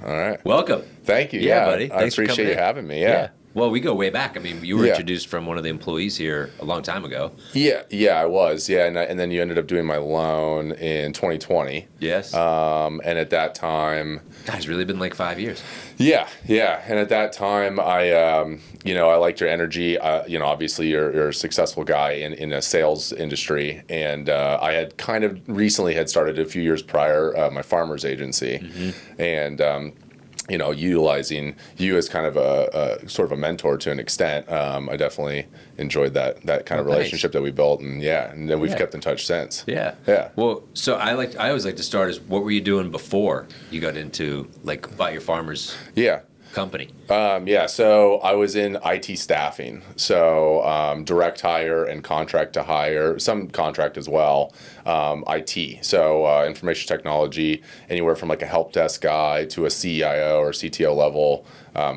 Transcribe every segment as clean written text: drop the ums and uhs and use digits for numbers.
All right. Welcome. Thank you. Yeah, Yeah, buddy. I Thanks for appreciate coming you in. having me. Yeah. Well, we go way back. I mean, you were Yeah. introduced from one of the employees here a long time ago. Yeah, I was. Yeah, and then you ended up doing my loan in 2020. Yes. And at that time, God, it's really been like 5 years. yeah. And at that time, I liked your energy. Obviously you're a successful guy in a sales industry, and I had kind of recently had started a few years prior my farmer's agency, and utilizing you as kind of a sort of a mentor to an extent. I definitely enjoyed that kind of relationship that we built, and then we've kept in touch since. Yeah. Yeah. Well, so I always like to start is what were you doing before you got into bought your farmer's Yeah. company? So I was in IT staffing, so direct hire and contract to hire, some contract as well, IT, so information technology, anywhere from like a help desk guy to a CIO or CTO level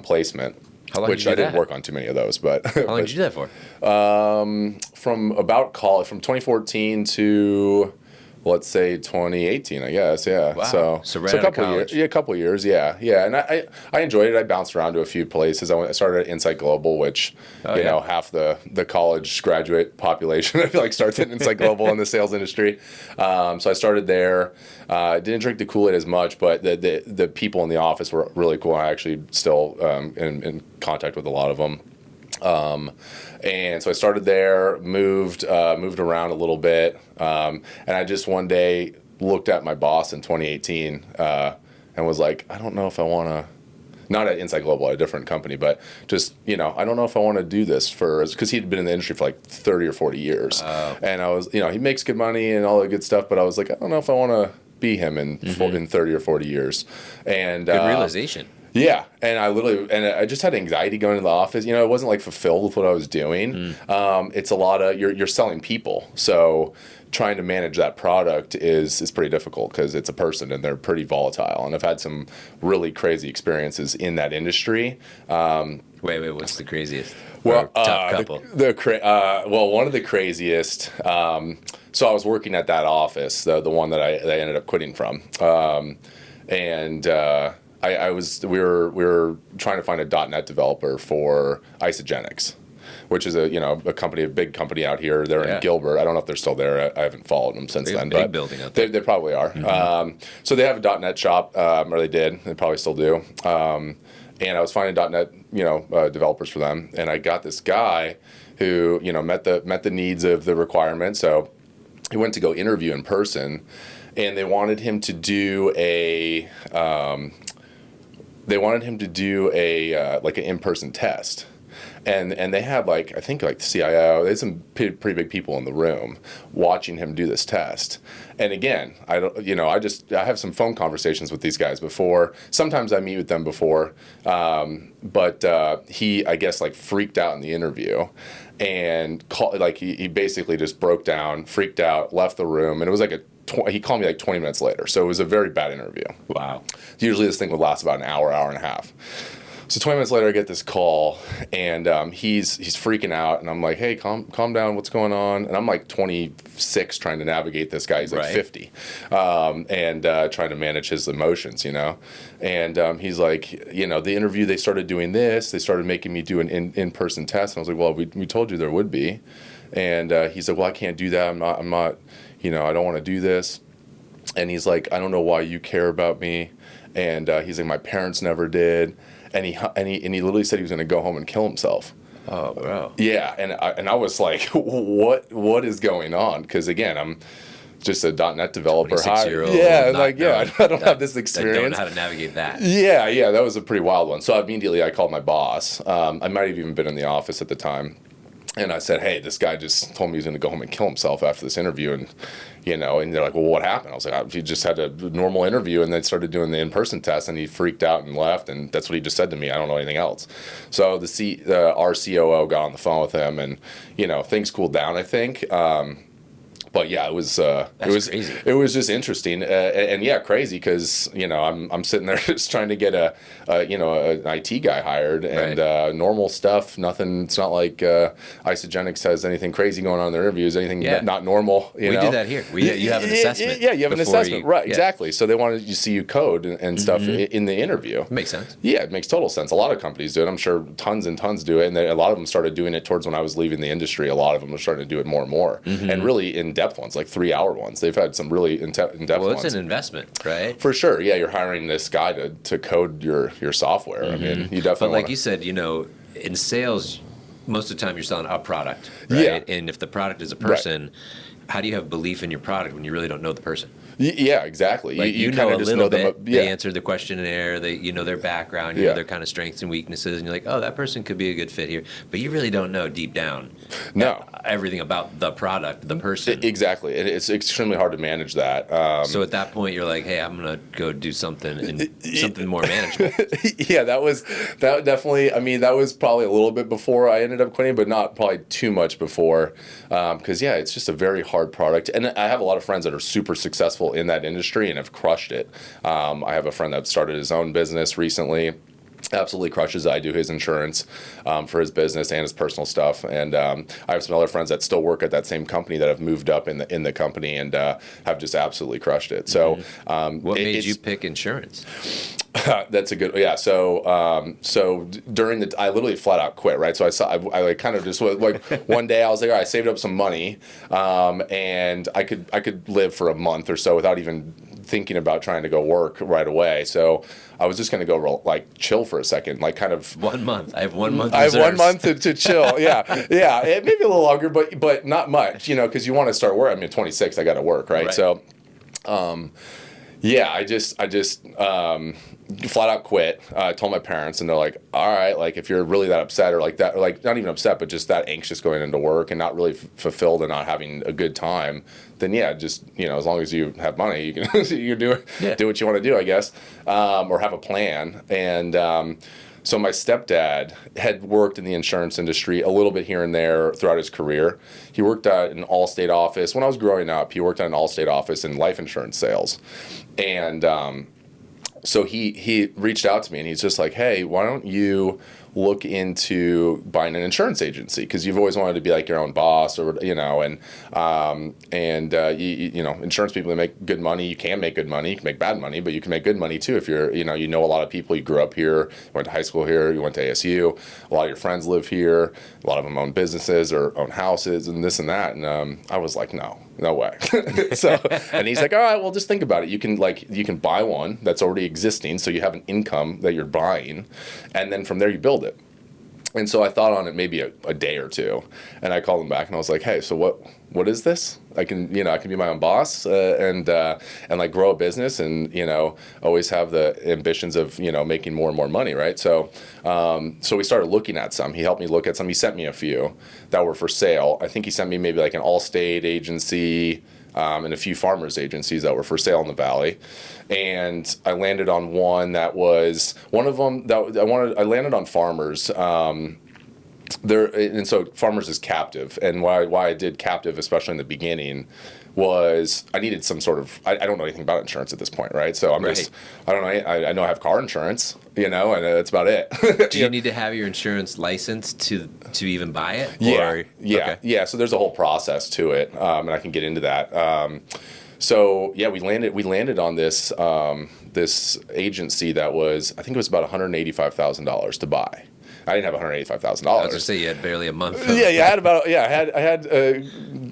placement. How long Which did you do I didn't that? work on too many of those, but How long did you do that for? from 2014 to, let's say, 2018, I guess. Yeah. Wow. So right out of college. years. Yeah, a couple of years. Yeah. And I enjoyed it. I bounced around to a few places. I started at Insight Global, which half the college graduate population I feel like starts at Insight Global in the sales industry. So I started there. Didn't drink the Kool-Aid as much, but the people in the office were really cool. I actually still in contact with a lot of them. And so I started there, moved around a little bit, and I just one day looked at my boss in 2018 and was like, I don't know if I want to. Not at Insight Global, at a different company, but just, I don't know if I want to do this because he'd been in the industry for like 30 or 40 years. And I was, he makes good money and all that good stuff, but I was like, I don't know if I want to be him in 30 or 40 years. And Good realization. Yeah, and I just had anxiety going to the office. It wasn't like fulfilled with what I was doing. It's a lot of you're selling people, so trying to manage that product is pretty difficult because it's a person and they're pretty volatile. And I've had some really crazy experiences in that industry. Wait, what's the craziest? Well, Or top couple. One of the craziest. So I was working at that office, the one that I ended up quitting from, and. We were trying to find a .NET developer for Isogenics, which is a big company out here. They're in Gilbert. I don't know if they're still there. I haven't followed them since then. Big building out there. They probably are. So they have a .NET shop, or they did. They probably still do. And I was finding .NET developers for them, and I got this guy who met the needs of the requirement. So he went to go interview in person, and they wanted him to do a. Like an in-person test, and they had I think the CIO. There's some pretty big people in the room watching him do this test. And again, I have some phone conversations with these guys before. Sometimes I meet with them before, but he I guess freaked out in the interview, and he basically just broke down, freaked out, left the room, and it was he called me 20 minutes later, so it was a very bad interview. Wow. Usually this thing would last about an hour and a half. So 20 minutes later, I get this call, and he's freaking out, and I'm like, hey, calm down, what's going on? And I'm 26 trying to navigate this guy. He's 50, and trying to manage his emotions, And he's like, the interview, they started doing this. They started making me do an in-person test. And I was like, well, we told you there would be. And he's like, well, I can't do that. I'm not. I don't want to do this. And he's like, I don't know why you care about me. And he's like, my parents never did. And he literally said he was going to go home and kill himself. Oh, bro. Yeah, and I was like, what is going on? Because again, I'm just a .NET developer. 26-year-old. I don't have this experience. I don't know how to navigate that. Yeah, that was a pretty wild one. So immediately I called my boss. I might have even been in the office at the time. And I said, hey, this guy just told me he's going to go home and kill himself after this interview. And, and they're like, well, what happened? I was like, he just had a normal interview, and then started doing the in-person test, and he freaked out and left. And that's what he just said to me. I don't know anything else. So our COO got on the phone with him, and, things cooled down, I think. But yeah, it was crazy. It was just interesting, and yeah, crazy because I'm sitting there just trying to get an IT guy hired, and normal stuff. Nothing. It's not like Isogenics has anything crazy going on in their interviews. Anything not normal. We do that here. You have an assessment. Yeah, you have an assessment, right? Exactly. So they want to see you code and stuff in the interview. Makes sense. Yeah, it makes total sense. A lot of companies do it. I'm sure tons and tons do it, and a lot of them started doing it towards when I was leaving the industry. A lot of them are starting to do it more and more, and really in-depth ones, like 3-hour ones. They've had some really in-depth ones. Well, it's an investment, right? For sure. Yeah, you're hiring this guy to code your software. I mean, you definitely. But like you said, in sales, most of the time you're selling a product, right? Yeah. And if the product is a person, how do you have belief in your product when you really don't know the person? Yeah, exactly. Like you know kind a of just little know bit. them. They answered the questionnaire. They know their background. You know their kind of strengths and weaknesses, and you're like, oh, that person could be a good fit here. But you really don't know deep down. No. Everything about the product, the person. Exactly. It's extremely hard to manage that. So at that point, you're like, hey, I'm gonna go do something more manageable. Yeah, that definitely. I mean, that was probably a little bit before I ended up quitting, but not probably too much before. Because it's just a very hard product, and I have a lot of friends that are super successful in that industry and have crushed it. I have a friend that started his own business recently. Absolutely crushes it. I do his insurance for his business and his personal stuff, and I have some other friends that still work at that same company that have moved up in the company and have just absolutely crushed it. So, what made you pick insurance? That's a good, yeah. So during I literally flat out quit, right? So I like kind of just like one day I was like, all right, I saved up some money, and I could live for a month or so without even thinking about trying to go work right away. So I was just going to go like chill for a second, like kind of 1 month. I have 1 month. I have 1 month to chill. Yeah. It may be a little longer, but not much, because you want to start work. I mean, 26, I got to work, right? So, yeah, I just flat out quit. I told my parents, and they're like, all right, like if you're really that upset or like that, or like not even upset, but just that anxious going into work and not really fulfilled and not having a good time, then yeah, just, as long as you have money, you can do what you want to do, I guess, or have a plan. And so my stepdad had worked in the insurance industry a little bit here and there throughout his career. He worked at an Allstate office. When I was growing up, he worked at an Allstate office in life insurance sales. And so he reached out to me, and he's just like, hey, why don't you look into buying an insurance agency, because you've always wanted to be like your own boss, or insurance people, they make good money. You can make good money, you can make bad money, but you can make good money too if you're you know a lot of people. You grew up here, you went to high school here, you went to ASU. A lot of your friends live here. A lot of them own businesses or own houses and this and that. And I was like, no way. So, and he's like, all right, well, just think about it. You can buy one that's already existing, so you have an income that you're buying, and then from there you build it. And so I thought on it maybe a day or two, and I called him back and I was like, hey, so what is this? I can be my own boss and like grow a business and always have the ambitions of making more and more money, right? So we started looking at some. He helped me look at some. He sent me a few that were for sale. I think he sent me maybe like an Allstate agency, and a few farmers agencies that were for sale in the Valley. And I landed on one that was one of them that I landed on Farmers. And so Farmers is captive, and why I did captive, especially in the beginning, was I needed some sort of I don't know anything about insurance at this point, right? So I'm just I don't know. I know I have car insurance, and that's about it. Do you need to have your insurance license to even buy it? Yeah. So there's a whole process to it, and I can get into that. So yeah, we landed on this this agency that was, I think it was about $185,000 to buy. I didn't have $185,000. I was gonna say you had barely a month. I had a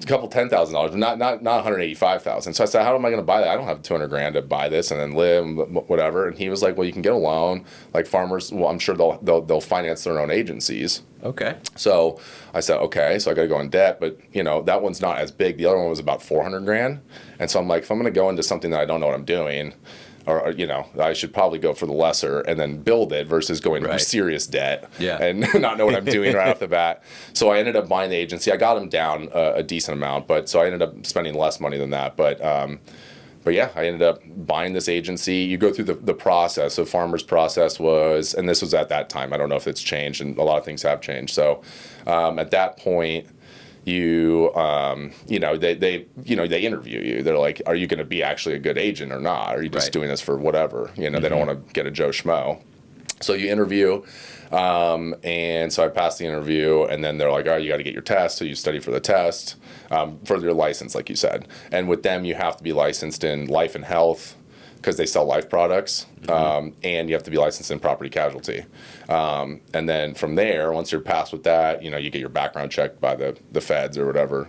couple $10,000, but not $185,000. So I said, how am I going to buy that? I don't have $200,000 to buy this and then live, whatever. And he was like, well, you can get a loan. Like Farmers, well, I'm sure they'll finance their own agencies. Okay. So I said, okay, so I got to go in debt, but that one's not as big. The other one was about $400,000, and so I'm like, if I'm going to go into something that I don't know what I'm doing, or I should probably go for the lesser and then build it versus going into serious debt and not know what I'm doing right off the bat. So I ended up buying the agency. I got them down a decent amount, but so I ended up spending less money than that. But yeah, I ended up buying this agency. You go through the process. So Farmers' process was, and this was at that time, I don't know if it's changed, and a lot of things have changed. So at that point, they interview you. They're like, are you going to be actually a good agent or not? Are you just doing this for whatever? They don't want to get a Joe Schmo. So you interview, and so I passed the interview, and then they're like, all right, you got to get your test. So you study for the test, for your license, like you said. And with them, you have to be licensed in life and health, because they sell life products, and you have to be licensed in property casualty. And then from there, once you're passed with that, you get your background checked by the feds or whatever,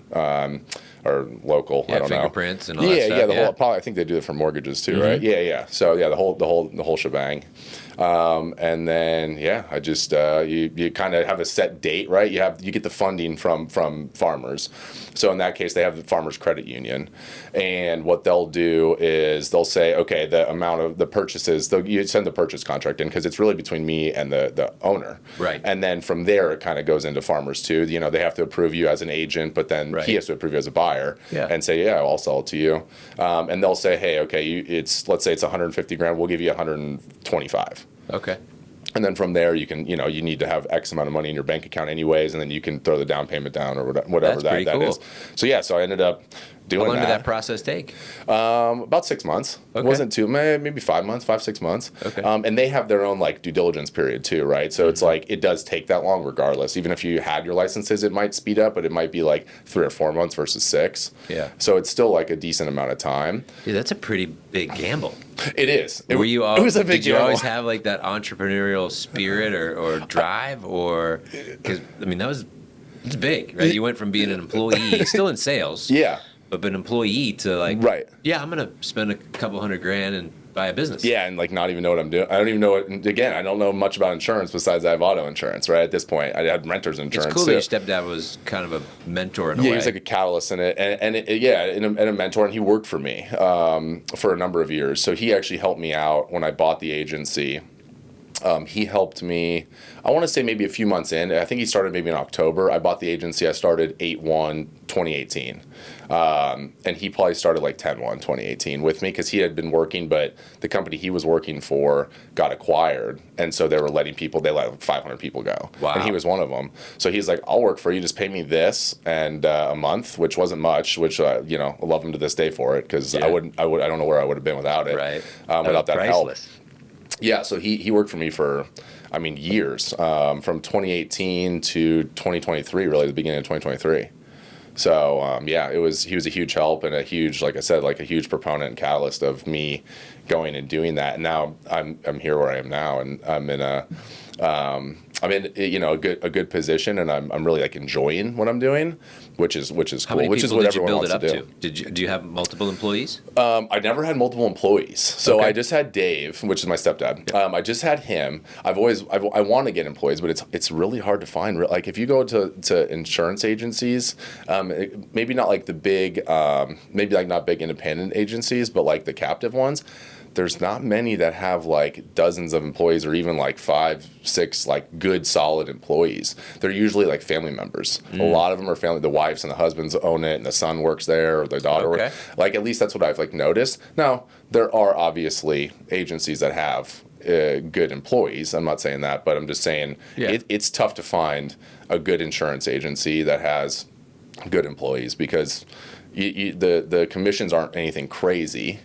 or local. I don't know. Fingerprints and all that stuff. The whole. Probably I think they do it for mortgages too, right? Yeah. So the whole shebang. And then I just you kind of have a set date, right? You get the funding from farmers. So in that case, they have the Farmers Credit Union, and what they'll do is they'll say, okay, the amount of the purchases, you send the purchase contract in, because it's really between me and the owner, right? And then from there, it kind of goes into farmers too. They have to approve you as an agent, but then he has to approve you as a buyer, and say, I'll sell it to you. And they'll say, hey, okay, let's say it's 150 grand, we'll give you 125. Okay. And then from there, you can, you need to have X amount of money in your bank account anyways, and then you can throw the down payment down or whatever that cool. is. So I ended up doing that. How long did that process take? About 6 months. Okay. It wasn't too, maybe 5 months, 6 months. Okay. And they have their own due diligence period too, right? So it's it does take that long regardless. Even if you had your licenses, it might speed up, but it might be 3 or 4 months versus 6. Yeah. So it's still a decent amount of time. Yeah, that's a pretty big gamble. It is. It was a big gamble. Did you always have that entrepreneurial spirit or drive, or because it's big, right? You went from being an employee, still in sales, but an employee to right. Yeah, I'm gonna spend a couple $100,000 and buy a business. Yeah, and not even know what I'm doing. I don't even know I don't know much about insurance besides I have auto insurance, right? At this point, I had renter's insurance. It's cool that your stepdad was kind of a mentor in a way. Yeah, he was a catalyst in it, and a mentor, and he worked for me for a number of years. So he actually helped me out when I bought the agency. He helped me, I want to say maybe a few months in. I think he started maybe in October. I bought the agency. I started 8/1/2018. And he probably started 10/1/2018 with me, because he had been working, but the company he was working for got acquired. And so they were letting people, they let 500 people go. Wow. And he was one of them. So he's like, I'll work for you. Just pay me this and a month, which wasn't much, which, I love him to this day for it, because I don't know where I would have been without it. Right. Without that priceless. help. Yeah, so he worked for me for, years, from 2018 to 2023, really, the beginning of 2023. So, he was a huge help and a huge, like I said, a huge proponent and catalyst of me going and doing that. And now I'm here where I am now, and I'm in a good position, and I'm really enjoying what I'm doing, which is cool. How many which is people what did you everyone build it wants up to to? Do you have multiple employees? I never had multiple employees, so Okay. I just had Dave, which is my stepdad. Yeah. I just had him. I want to get employees, but it's really hard to find. If you go to insurance agencies, maybe not the big, maybe not big independent agencies, but the captive ones. There's not many that have dozens of employees, or even 5, 6 good solid employees. They're usually family members. A lot of them are family. The wives and the husbands own it, and the son works there, or the daughter. Okay. At least that's what I've noticed. Now there are obviously agencies that have good employees. I'm not saying that, but I'm just saying it's tough to find a good insurance agency that has good employees, because the commissions aren't anything crazy.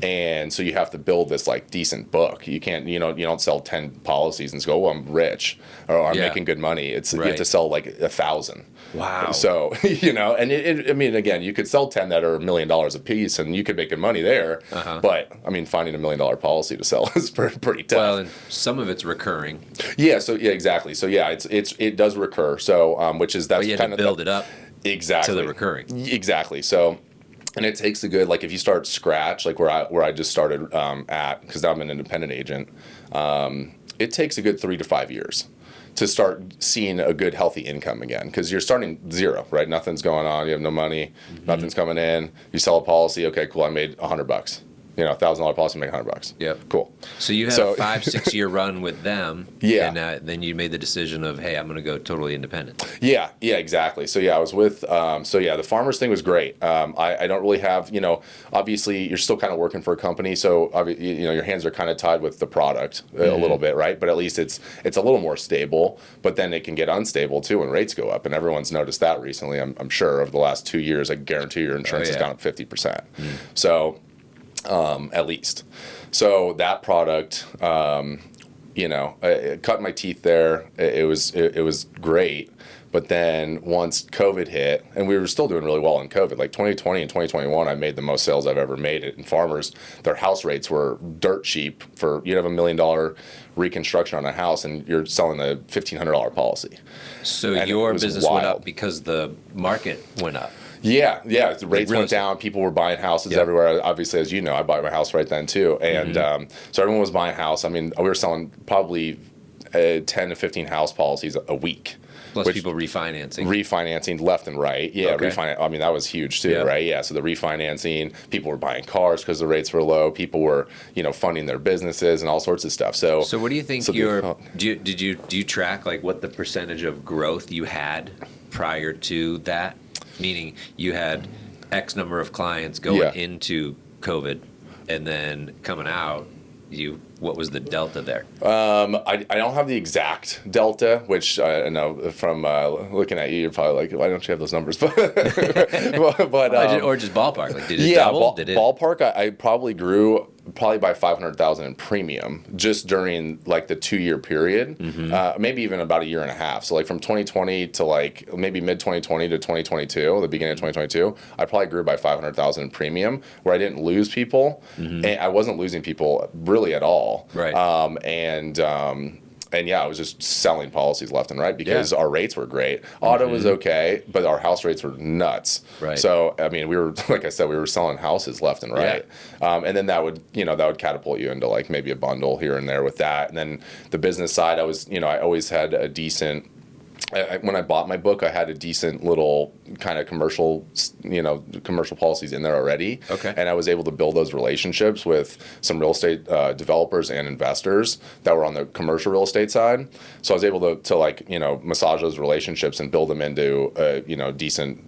And so you have to build this decent book. You can't, you don't sell 10 policies and just go, I'm rich, or I'm making good money. You have to sell 1,000. Wow. So, and again, you could sell 10 that are $1 million a piece, and you could make good money there. But finding $1 million policy to sell is pretty tough. Well, and some of it's recurring. Yeah. So exactly. So it does recur. So which is that's but you kind have of to build it up. Exactly. To the recurring. Exactly. So. And it takes a good, if you start scratch, where I just started at, because now I'm an independent agent, it takes a good 3 to 5 years to start seeing a good, healthy income again. Because you're starting zero, right? Nothing's going on. You have no money. Nothing's coming in. You sell a policy. Okay, cool. I made $100. $1,000 policy, make $100. Yep. Cool. So you had a 5-6 year run with them. Yeah. And then you made the decision of, hey, I'm going to go totally independent. Yeah, exactly. So I was with, the farmers thing was great. I don't really have, obviously you're still kind of working for a company. So, your hands are kind of tied with the product a little bit, right? But at least it's a little more stable, but then it can get unstable too when rates go up. And everyone's noticed that recently, I'm sure, over the last 2 years. I guarantee your insurance has gone up 50%. So, at least. So that product, it cut my teeth there. It was great. But then once COVID hit, and we were still doing really well in COVID, like 2020 and 2021, I made the most sales I've ever made it. And farmers, their house rates were dirt cheap you'd have $1 million reconstruction on a house and you're selling a $1,500 policy. So and your business went up because the market went up. Yeah. The rates went down. People were buying houses everywhere. Obviously, as you know, I bought my house right then too. And so everyone was buying a house. I mean, we were selling probably 10 to 15 house policies a week. Plus people refinancing. Refinancing left and right. Yeah, okay. I mean, that was huge too, right? Yeah, so the refinancing, people were buying cars because the rates were low. People were, funding their businesses and all sorts of stuff. So what do you think do you track like what the percentage of growth you had prior to that? Meaning you had X number of clients going into COVID and then coming out, what was the delta there? I don't have the exact delta, which I know from looking at you, you're probably like, why don't you have those numbers? But or just ballpark. Like, did it double? Ballpark, I probably grew by 500,000 in premium just during like the 2 year period, maybe even about a year and a half. So like from 2020 to like maybe mid 2020 to 2022, the beginning of 2022, I probably grew by 500,000 in premium, where I didn't lose people, and I wasn't losing people really at all. Right. And I was just selling policies left and right because our rates were great. Auto was okay, but our house rates were nuts. Right. So, I mean, we were, like I said, we were selling houses left and right. Yeah. And then that would catapult you into like maybe a bundle here and there with that. And then the business side, I always had a decent, when I bought my book, I had a decent little kind of commercial policies in there already. Okay. And I was able to build those relationships with some real estate developers and investors that were on the commercial real estate side. So I was able to massage those relationships and build them into decent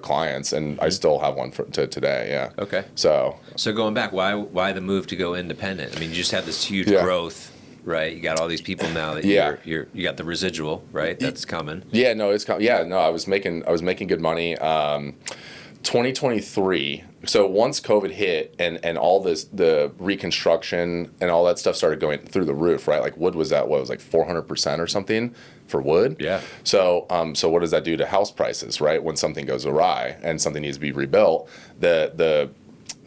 clients, and I still have one to today. Yeah. Okay. So going back, why the move to go independent? I mean, you just had this huge growth. Right, you got all these people now that you got the residual, right? That's coming. Yeah, no, it's coming. Yeah, no, I was making good money. 2023. So once COVID hit and all the reconstruction and all that stuff started going through the roof, right? Like wood was like 400% or something for wood. Yeah. So what does that do to house prices, right? When something goes awry and something needs to be rebuilt,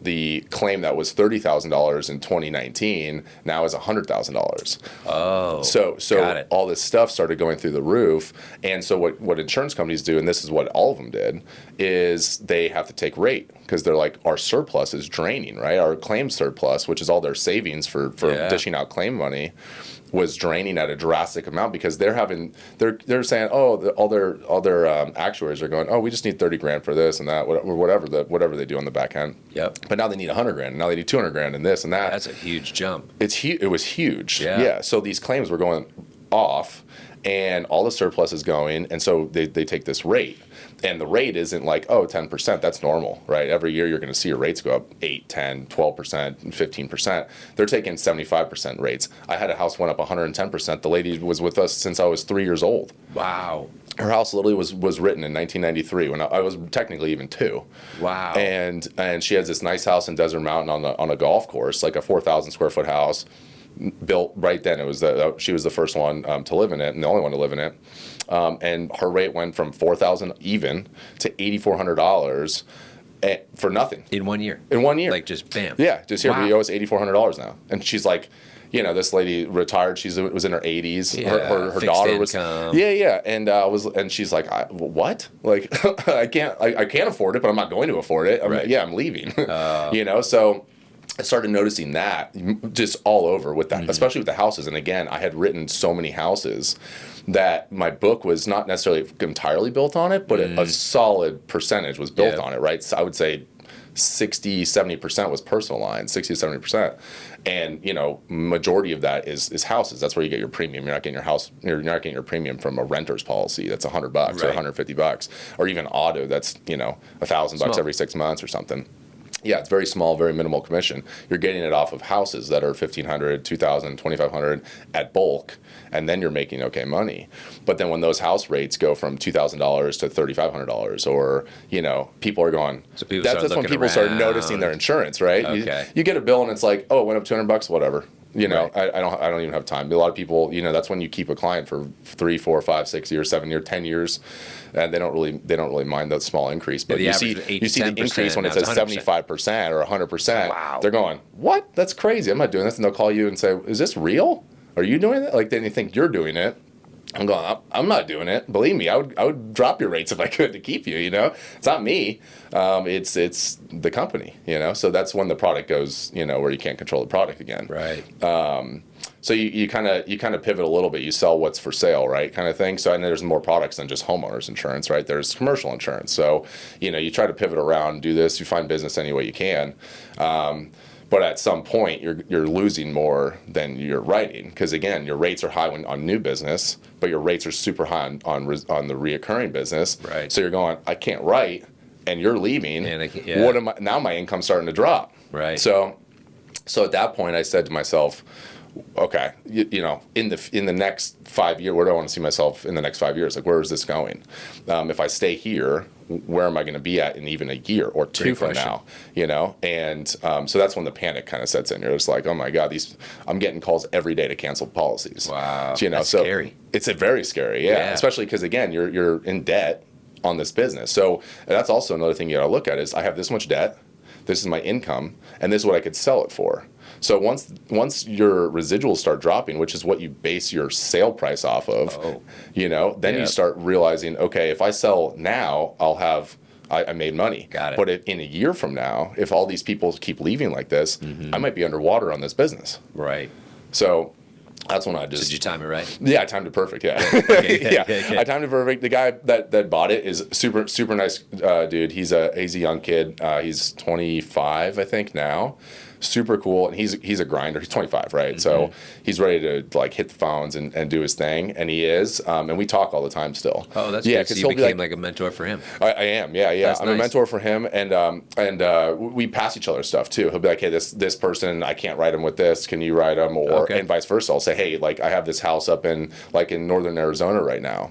the claim that was $30,000 in 2019 now is $100,000. Oh, so all this stuff started going through the roof, and so what insurance companies do, and this is what all of them did, is they have to take rate because they're like, our surplus is draining, right? Our claim surplus, which is all their savings for dishing out claim money, was draining at a drastic amount because they're saying, all their actuaries are going, we just need $30,000 for this and that, whatever they do on the back end. Yep. But now they need $100,000. Now they need $200,000 and this and that. That's a huge jump. It was huge. Yeah. So these claims were going off, and all the surplus is going, and so they take this rate. And the rate isn't like, 10%, that's normal, right? Every year you're going to see your rates go up 8, 10, 12%, and 15%. They're taking 75% rates. I had a house went up 110%. The lady was with us since I was 3 years old. Wow. Her house literally was written in 1993 when I was technically even 2. Wow. And she has this nice house in Desert Mountain on a golf course, like a 4,000 square foot house. Built right then. It was she was the first one to live in it and the only one to live in it. And her rate went from $4,000 even to $8,400 for nothing in 1 year. In 1 year, like just bam. Yeah, just here. Wow. We owe us $8,400 now, and she's like, this lady retired. She was in her 80s. Yeah, her daughter was. Income. Yeah, and she's like, what? Like, I can't afford it, but I'm not going to afford it. I'm leaving. So. I started noticing that just all over with that, especially with the houses. And again, I had written so many houses that my book was not necessarily entirely built on it, but a solid percentage was built on it, right? So I would say 60-70% was personal lines, 60-70%. And, majority of that is houses. That's where you get your premium. You're not getting your premium from a renter's policy that's $100 or $150, or even auto that's, $1,000 every 6 months or something. Yeah, it's very small, very minimal commission. You're getting it off of houses that are $1,500, $2,000, $2,500 at bulk, and then you're making okay money. But then when those house rates go from $2,000 to $3,500, or people are going. So that's when people start noticing their insurance, right? Okay. You get a bill and it's like, oh, it went up $200, whatever. I don't even have time. A lot of people, that's when you keep a client for 3, 4, 5, 6 years, 7 years, 10 years, and they don't really mind that small increase. But you see the increase when it says 75% or 100%. Wow. They're going, what? That's crazy. I'm not doing this. And they'll call you and say, is this real? Are you doing it? Like, then you think you're doing it. I'm going, I'm not doing it. Believe me, I would drop your rates if I could to keep you, It's not me. It's the company, So that's when the product goes, where you can't control the product again. Right. So you kind of pivot a little bit. You sell what's for sale, right, kind of thing. So and there's more products than just homeowners insurance, right? There's commercial insurance. So you try to pivot around, do this. You find business any way you can. But at some point, you're losing more than you're writing, because again, your rates are high on new business, but your rates are super high on the reoccurring business. Right. So you're going, I can't write, and you're leaving. And what am I now? My income's starting to drop. Right. So at that point, I said to myself, okay, in the next 5 years, where do I want to see myself in the next 5 years? Like, where is this going? If I stay here, where am I going to be at in even a year or two from now? And so that's when the panic kind of sets in. You're just like, oh my God, I'm getting calls every day to cancel policies. Wow, that's so scary. It's very scary, yeah. Especially because again, you're in debt on this business. So that's also another thing you got to look at is I have this much debt, this is my income, and this is what I could sell it for. So once your residuals start dropping, which is what you base your sale price off of, then you start realizing, okay, if I sell now, I made money. Got it. But in a year from now, if all these people keep leaving like this, I might be underwater on this business. Right. that's when I just. Did you time it right? Yeah, I timed it perfect. Yeah. I timed it perfect. The guy that bought it is super super nice dude. He's a young kid. He's 25, I think now. Super cool, and he's a grinder. He's 25, right? So he's ready to like hit the phones and do his thing, and he is. And we talk all the time still. Oh, that's good. So you became like a mentor for him. I am, yeah. That's I'm nice. a mentor for him, and we pass each other stuff too. He'll be like, hey, this person, I can't write him with this. Can you write him? Or and vice versa. I'll say, hey, like I have this house up in northern Arizona right now.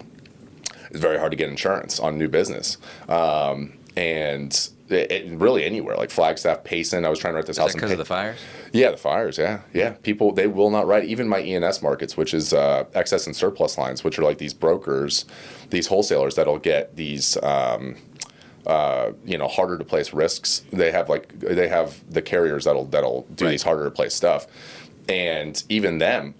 It's very hard to get insurance on new business, and. Really anywhere, like Flagstaff, Payson. I was trying to write this house because of the fires? Yeah, the fires, yeah. People, they will not write. Even my E&S markets, which is excess and surplus lines, which are like these brokers, these wholesalers that'll get these, harder to place risks. They have the carriers that'll do these harder to place stuff. And even them,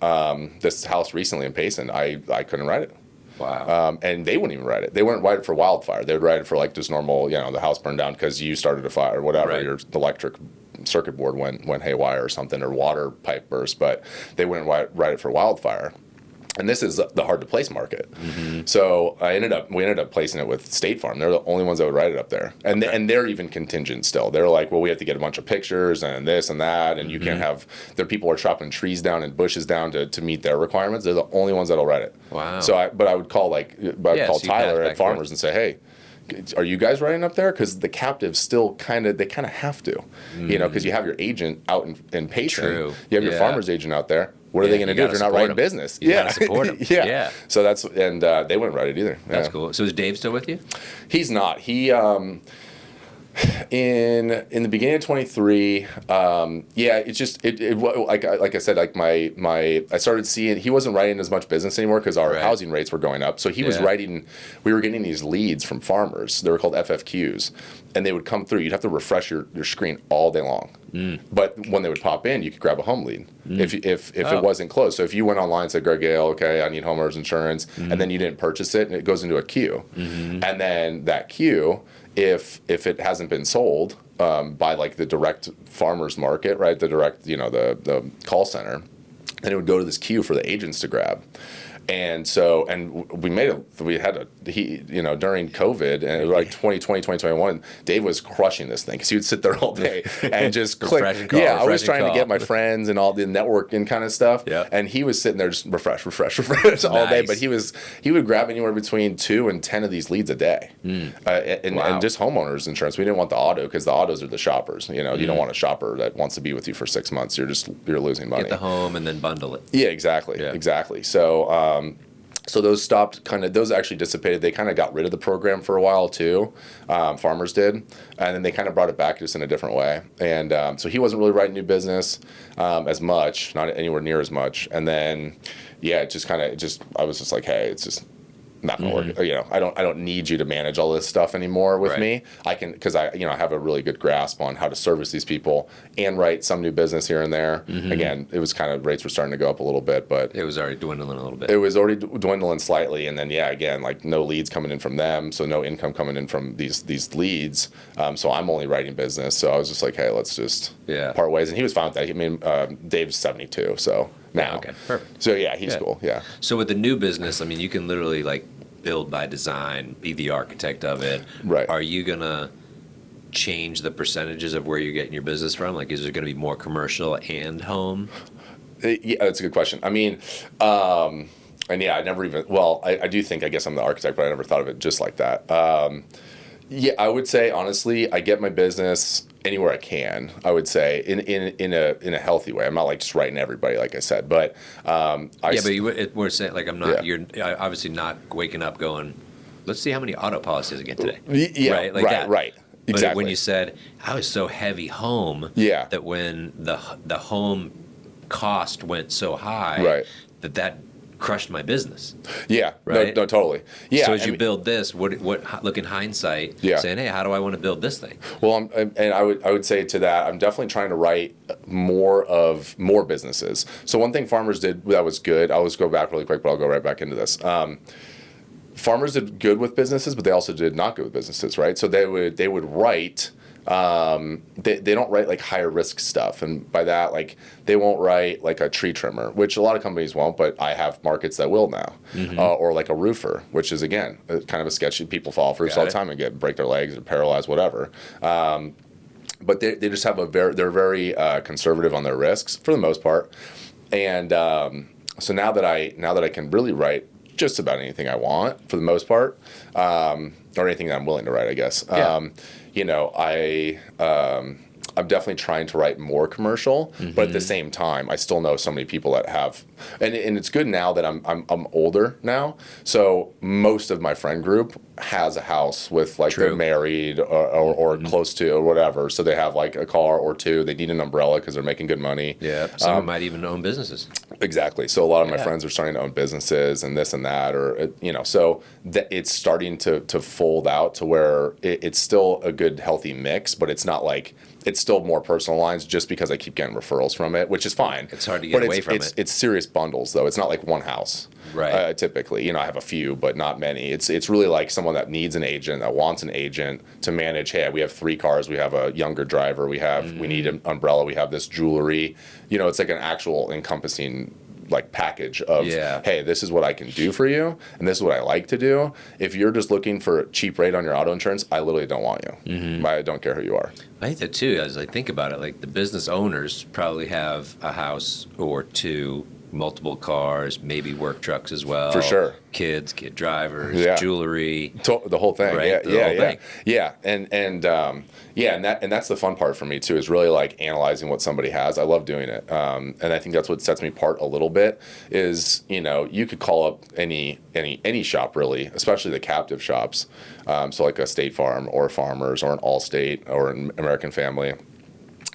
this house recently in Payson, I couldn't write it. Wow. And they wouldn't even write it. They wouldn't write it for wildfire. They would write it for like just normal, the house burned down because you started a fire or whatever. Right. Your electric circuit board went haywire or something, or water pipe burst, but they wouldn't write it for wildfire. And this is the hard to place market. So we ended up placing it with State Farm. They're the only ones that would write it up there. And they're even contingent still. They're like, well, we have to get a bunch of pictures and this and that, and you can't have their people are chopping trees down and bushes down to meet their requirements. They're the only ones that'll write it. Wow. So I would call call Tyler at Farmers and say, hey, are you guys writing up there? Because the captives still kind of have to, because you have your agent out in Payson. True. You have your farmer's agent out there. What are they going to do if they're not writing business? You gotta support them. Yeah. So that's they wouldn't write it either. That's cool. So is Dave still with you? He's not. He in the beginning of 23, it's just like I said, like I started seeing he wasn't writing as much business anymore because our housing rates were going up. So he was writing. We were getting these leads from farmers. They were called FFQs, and they would come through. You'd have to refresh your screen all day long. But when they would pop in, you could grab a home lead if it wasn't closed. So if you went online and said, Greg Gale, okay, I need homeowners insurance, and then you didn't purchase it, and it goes into a queue. And then that queue, if it hasn't been sold by like the direct farmers market, right, the direct, the call center, then it would go to this queue for the agents to grab. And we had during COVID and like 2020, 2021, Dave was crushing this thing because he would sit there all day and just click. I was trying to get my friends and all the networking kind of stuff. Yep. And he was sitting there just refresh all day. But he would grab anywhere between 2 and 10 of these leads a day. And just homeowners insurance. We didn't want the auto because the autos are the shoppers. You don't want a shopper that wants to be with you for 6 months. You're losing money. Get the home and then bundle it. Yeah, exactly. So those those actually dissipated. They kind of got rid of the program for a while too. Farmers did, and then they kind of brought it back just in a different way. And so he wasn't really writing new business as much, not anywhere near as much. And then, I was just like, hey, it's just not gonna work. I don't need you to manage all this stuff anymore with me. I can, because I have a really good grasp on how to service these people and write some new business here and there. Again, it was rates were starting to go up a little bit, but it was already dwindling a little bit. It was already dwindling slightly, and then again, like no leads coming in from them, so no income coming in from these leads. So I'm only writing business. So I was just like, hey, let's just part ways. And he was fine with that. I mean, Dave's 72, so now. Okay, perfect. So he's cool. Yeah. So with the new business, I mean, you can literally build by design, be the architect of it. Right. Are you gonna change the percentages of where you're getting your business from? Like, is there gonna be more commercial and home? Yeah, that's a good question. I mean, I never even. Well, I do think I guess I'm the architect, but I never thought of it just like that. I would say honestly, I get my business anywhere I can. I would say in a healthy way. I'm not just writing everybody, like I said, but we're saying I'm not. You're obviously not waking up going, let's see how many auto policies I get today. Right. Exactly. But when you said I was so heavy home, that when the home cost went so high, that crushed my business. Yeah, right. No, totally. Yeah. So as you build this, what look in hindsight, saying, hey, how do I want to build this thing? Well, I would say to that, I'm definitely trying to write more businesses. So one thing Farmers did that was good. I'll just go back really quick, but I'll go right back into this. Farmers did good with businesses, but they also did not good with businesses, right? So they would write. They don't write higher risk stuff, and by that they won't write a tree trimmer, which a lot of companies won't, but I have markets that will now, or a roofer, which is again kind of a sketchy. People fall off roofs all the time and break their legs or paralyzed, whatever. But they just have they're very conservative on their risks for the most part, and so now that I can really write just about anything I want for the most part, or anything that I'm willing to write, I guess. I'm definitely trying to write more commercial, but at the same time, I still know so many people that have, and it's good now that I'm older now. So most of my friend group has a house with they're married or close to or whatever. So they have a car or two. They need an umbrella because they're making good money. Yeah, some might even own businesses. Exactly. So a lot of my friends are starting to own businesses and this and that, or so it's starting to fold out to where it's still a good healthy mix, but it's not it's still more personal lines just because I keep getting referrals from it, which is fine. It's hard to get away from it. It's serious bundles though. It's not one house. Right. Typically, I have a few, but not many. It's really someone that needs an agent, that wants an agent to manage. Hey, we have 3 cars. We have a younger driver. We need an umbrella. We have this jewelry. It's an actual encompassing package of, hey, this is what I can do for you, and this is what I like to do. If you're just looking for a cheap rate on your auto insurance, I literally don't want you. I don't care who you are. I think that too, as I think about it, the business owners probably have a house or 2, multiple cars, maybe work trucks as well. For sure. Kids, kid drivers, jewelry. The whole thing. Right? And that's the fun part for me too, is really analyzing what somebody has. I love doing it. And I think that's what sets me apart a little bit is, you could call up any shop really, especially the captive shops. So a State Farm or Farmers or an Allstate or an American Family.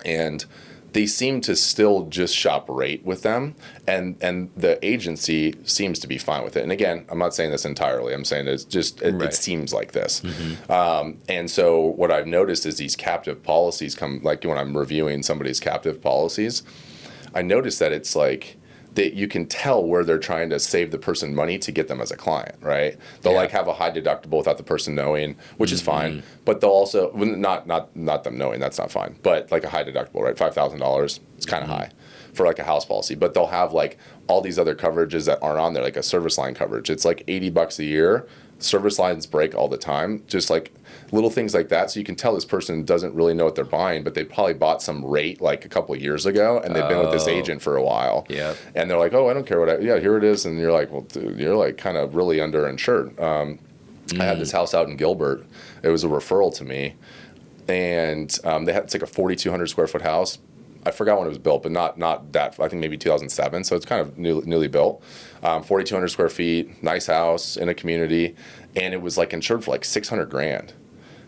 And they seem to still just shop rate with them, and the agency seems to be fine with it. And again, I'm not saying this entirely. I'm saying it's just it seems like this. And so what I've noticed is these captive policies come when I'm reviewing somebody's captive policies, I notice that it's that you can tell where they're trying to save the person money to get them as a client, right? They'll have a high deductible without the person knowing, which is fine. But they'll also not them knowing, that's not fine. But a high deductible, right? $5,000, it's kind of high for like a house policy, but they'll have like all these other coverages that aren't on there, like a service line coverage. It's like $80 a year. Service lines break all the time, just like little things like that. So you can tell this person doesn't really know what they're buying, but they probably bought some rate like a couple of years ago, and they've been with this agent for a while. Yeah. And they're like, oh, I don't care what here it is. And you're like, well, dude, you're like kind of really underinsured. I had this house out in Gilbert. It was a referral to me, and it's like a 4,200 square foot house. I forgot when it was built, but not that. I think maybe 2007. So it's kind of newly built. 4,200 square feet, nice house in a community, and it was like insured for like $600,000.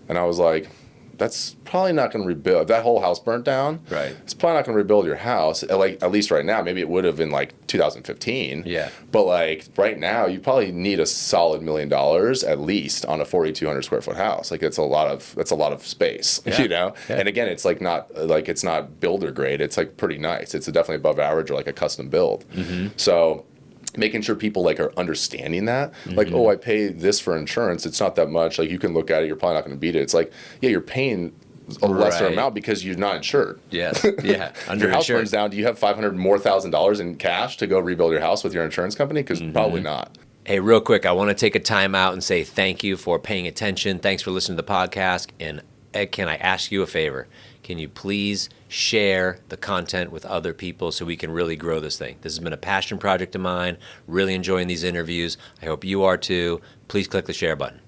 And I was like, that's probably not going to rebuild. If that whole house burnt down, right, it's probably not going to rebuild your house. Like at least right now, maybe it would have in like 2015. Yeah. But like right now, you probably need a solid $1 million at least on a 4,200 square foot house. Like that's a lot of space, yeah. you know. Yeah. And again, it's like it's not builder grade. It's like pretty nice. It's definitely above average or like a custom build. So making sure people like are understanding that, like, oh, I pay this for insurance, it's not that much, like you can look at it, you're probably not going to beat it. It's like, yeah, you're paying a lesser amount because you're not insured. Yes. Yeah. If your house burns down, do you have $500,000 more in cash to go rebuild your house with your insurance company? Because probably not. Hey, real quick, I want to take a time out and say thank you for paying attention. Thanks for listening to the podcast. And Ed, can I ask you a favor? Can you please share the content with other people so we can really grow this thing? This has been a passion project of mine. Really enjoying these interviews. I hope you are too. Please click the share button.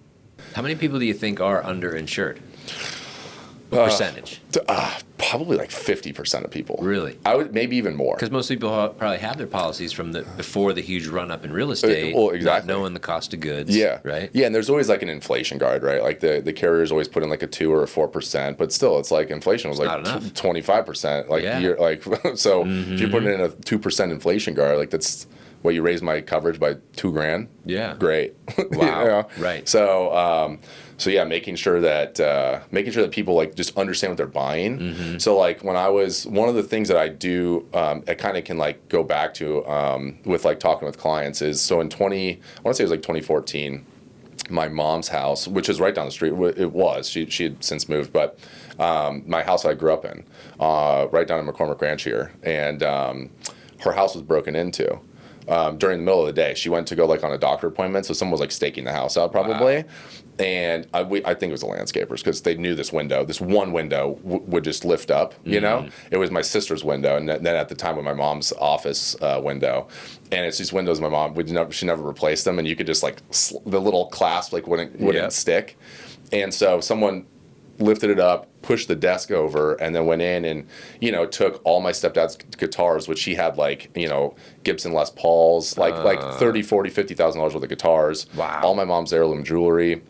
How many people do you think are underinsured? What percentage? Probably like 50% of people. Really? I would maybe even more. Because most people probably have their policies from before the huge run up in real estate. Well, exactly. Not knowing the cost of goods. Yeah. Right. Yeah, and there's always like an inflation guard, right? Like the carriers always put in like a 2 or a 4%, but still, it's like inflation was like 25%. Like you're like so if you're putting in a 2% inflation guard, like that's what you raise my coverage by $2,000. Yeah. Great. Wow. You know? Right. So yeah, making sure that people like just understand what they're buying. So like when I was one of the things that I do, I kind of can like go back to with like talking with clients is so in I want to say it was like 2014, my mom's house, which is right down the street. It was she had since moved, but my house I grew up in, right down in McCormick Ranch here, and her house was broken into. During the middle of the day, she went to go like on a doctor appointment, so someone was like staking the house out probably. Wow. And I think it was the landscapers because they knew this one window would just lift up, you know? It was my sister's window, and then at the time with my mom's office window. And it's these windows my mom she never replaced them, and you could just like the little clasp like wouldn't stick. And so someone lifted it up, pushed the desk over, and then went in and, you know, took all my stepdad's guitars, which he had like, you know, Gibson Les Pauls, like $30,000, $40,000, $50,000 worth of guitars. Wow. All my mom's heirloom jewelry,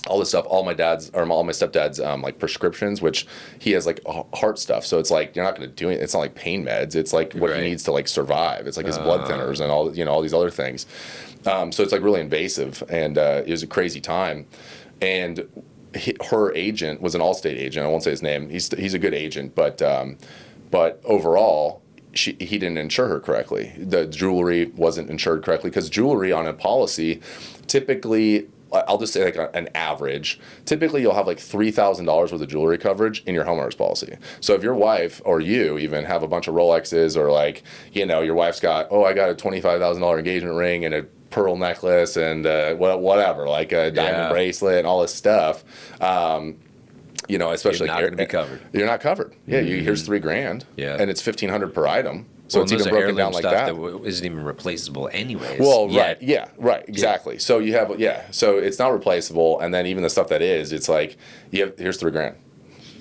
all this stuff, all my stepdad's like prescriptions, which he has like heart stuff. So it's like, you're not going to do it. It's not like pain meds. It's like what he needs to like survive. It's like his blood thinners and all, you know, all these other things. So it's like really invasive, and it was a crazy time. And her agent was an Allstate agent. I won't say his name. He's a good agent, but overall, he didn't insure her correcectly. The jewelry wasn't insured correctly because jewelry on a policy, typically, I'll just say like an average. Typically, you'll have like $3,000 worth of jewelry coverage in your homeowner's policy. So if your wife or you even have a bunch of Rolexes, or like, you know, your wife's got, I got a $25,000 engagement ring and a pearl necklace and whatever, like a diamond bracelet and all this stuff. You know, especially you're not going to be covered. You're not covered. Yeah, here's $3,000. Yeah, and it's $1,500 per item. So it's even broken down like that. Isn't even replaceable anyways. Well, right, exactly. Yeah. So you have, so it's not replaceable, and then even the stuff that is, it's like here's $3,000,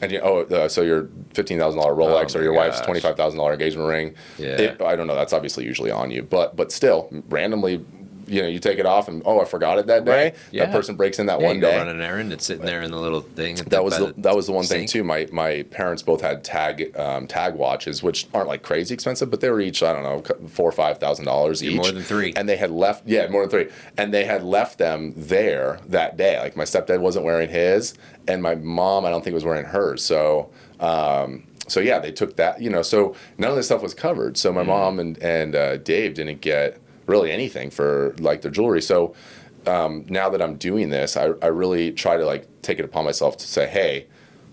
and so your $15,000 Rolex or your wife's $25,000 engagement ring. Yeah, I don't know. That's obviously usually on you, but still, randomly, you know, you take it off and I forgot it that day. Right. Yeah. That person breaks in that one day. You go run an errand. It's sitting there in the little thing. That was the one thing too. My parents both had tag watches, which aren't like crazy expensive, but they were each, I don't know, $4,000 or $5,000 each. More than three. And they had left. Yeah, more than three. And they had left them there that day. Like my stepdad wasn't wearing his, and my mom I don't think was wearing hers. So yeah, they took that. You know, so none of this stuff was covered. So my mom and Dave didn't get really anything for like their jewelry. So now that I'm doing this, I really try to like take it upon myself to say, hey,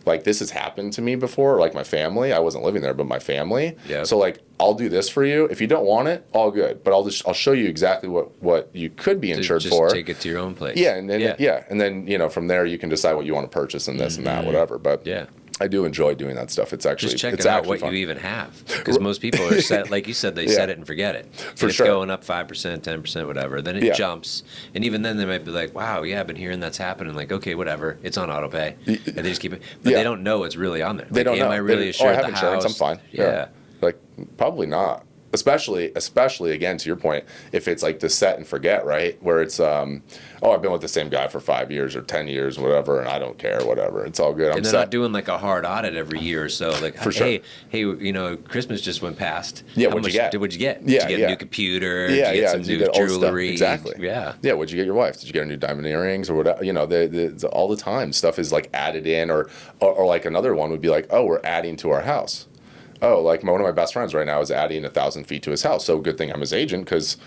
like this has happened to me before, like my family. I wasn't living there, but my family. Yeah. So like I'll do this for you. If you don't want it, all good. But I'll show you exactly what you could be insured just for. Take it to your own place. Yeah, and then and then you know from there you can decide what you want to purchase and this and that, whatever. But yeah. I do enjoy doing that stuff. It's actually just checking it's out actually what fun. you even have, because most people are set, like you said, they set it and forget it. For it's sure. going up 5%, 10%, whatever. Then it jumps, and even then they might be like, "Wow, yeah, I've been hearing that's happening." Like, okay, whatever, it's on auto pay, and they just keep it. But they don't know it's really on there. They like, don't know. Am I really assured I have the insurance. house? I'm fine. Yeah. Like probably not. Especially again to your point, if it's like the set and forget, right? Where it's I've been with the same guy for 5 years or 10 years, whatever, and I don't care, whatever. It's all good. And they're not doing like a hard audit every year or so. Like, For sure. hey, you know, Christmas just went past. Yeah, How what'd you much get? What'd you get? Yeah, Did you get a new computer? Yeah, Did you get some Did you new get old stuff? jewelry? Exactly. Yeah. Yeah. What'd you get your wife? Did you get her new diamond earrings or whatever? You know, all the time stuff is like added in, or like another one would be like, oh, we're adding to our house. Oh, like one of my best friends right now is adding 1,000 feet to his house. So good thing I'm his agent, because,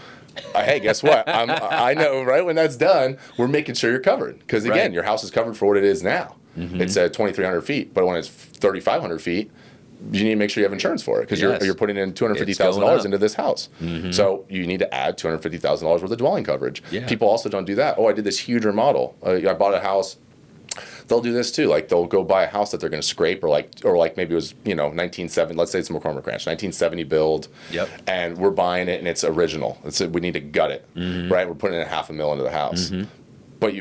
hey, guess what? I know, right? When that's done, we're making sure you're covered. Because again, your house is covered for what it is now. It's at 2,300 feet, but when it's 3,500 feet, you need to make sure you have insurance for it, because you're putting in $250,000 into this house. So you need to add $250,000 worth of dwelling coverage. Yeah. People also don't do that. Oh, I did this huge remodel. I bought a house. They'll do this too. Like they'll go buy a house that they're going to scrape, or like maybe it was 1970. Let's say it's McCormick Ranch, 1970 build. Yep. And we're buying it and it's original. We need to gut it, right? We're putting in $500,000 into the house. But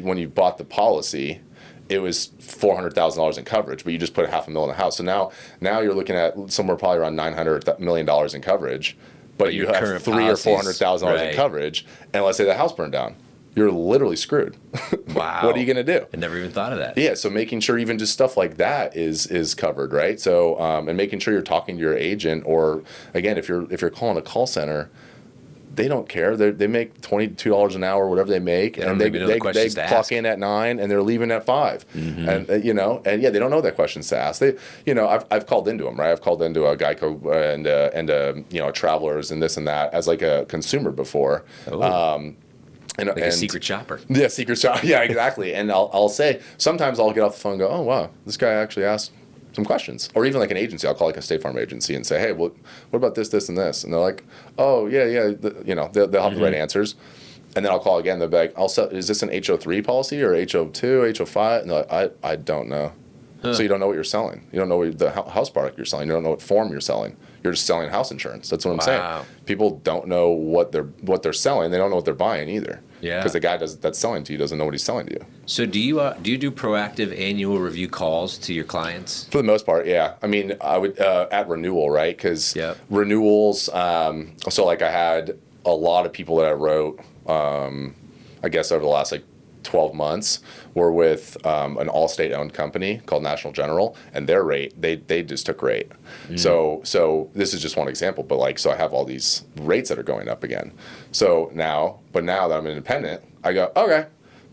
when you bought the policy, it was $400,000 in coverage, but you just put $500,000 in the house. So now you're looking at somewhere probably around $900 million in coverage, but you have $300,000 or $400,000 in coverage, and let's say the house burned down. You're literally screwed. Wow. What are you going to do? I never even thought of that. Yeah, so making sure even just stuff like that is covered, right? So and making sure you're talking to your agent, or again, if you're calling a call center, they don't care. They make $22 an hour, whatever they make, and they clock in at 9 and they're leaving at 5. And they don't know that questions to ask. I've called into them, right? I've called into a Geico and Travelers and this and that as like a consumer before. Like a secret shopper. Yeah, secret shopper. Yeah, exactly. And I'll say, sometimes I'll get off the phone and go, oh, wow, this guy actually asked some questions. Or even like an agency. I'll call like a State Farm agency and say, hey, what about this, this, and this? And they're like, oh, yeah. They'll have the right answers. And then I'll call again. They'll be like, is this an HO3 policy or HO2, HO5? And they're like, I don't know. Huh. So you don't know what you're selling. You don't know the house product you're selling. You don't know what form you're selling. You're just selling house insurance. That's what I'm saying. People don't know what they're selling. They don't know what they're buying either. Yeah. Because the guy that's selling to you doesn't know what he's selling to you. So do you do proactive annual review calls to your clients? For the most part, yeah. I mean, I would at renewal, right? Because renewals. So like I had a lot of people that I wrote. I guess over the last 12 months were with an all-state owned company called National General, and their rate they just took rate. So this is just one example, but so I have all these rates that are going up again. So now that I'm independent, I go, okay,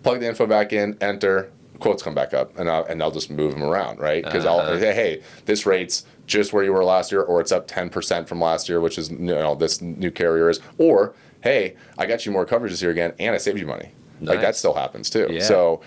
plug the info back in, enter, quotes come back up, and I'll just move them around, right? Because I'll say, hey, this rate's just where you were last year, or it's up 10% from last year, which is this new carrier is, or hey, I got you more coverage this year again, and I saved you money. Nice. Like that still happens too. Yeah. So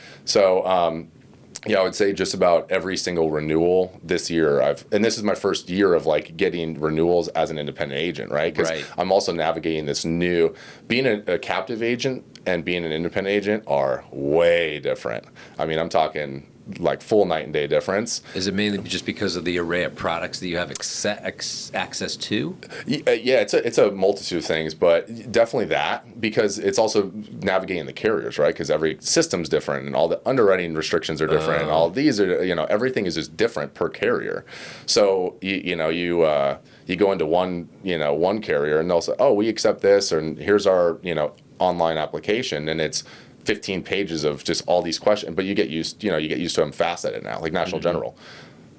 I would say just about every single renewal this year and this is my first year of getting renewals as an independent agent, right? Because I'm also navigating this new, being a captive agent and being an independent agent are way different. I mean, I'm talking full night and day difference. Is it mainly just because of the array of products that you have access to? Yeah, it's a multitude of things, but definitely that, because it's also navigating the carriers, right? Because every system's different and all the underwriting restrictions are different and all these are, everything is just different per carrier. So you go into one carrier and they'll say, oh, we accept this, and here's our online application, and it's 15 pages of just all these questions, but you get used to them fast at it now, like National General.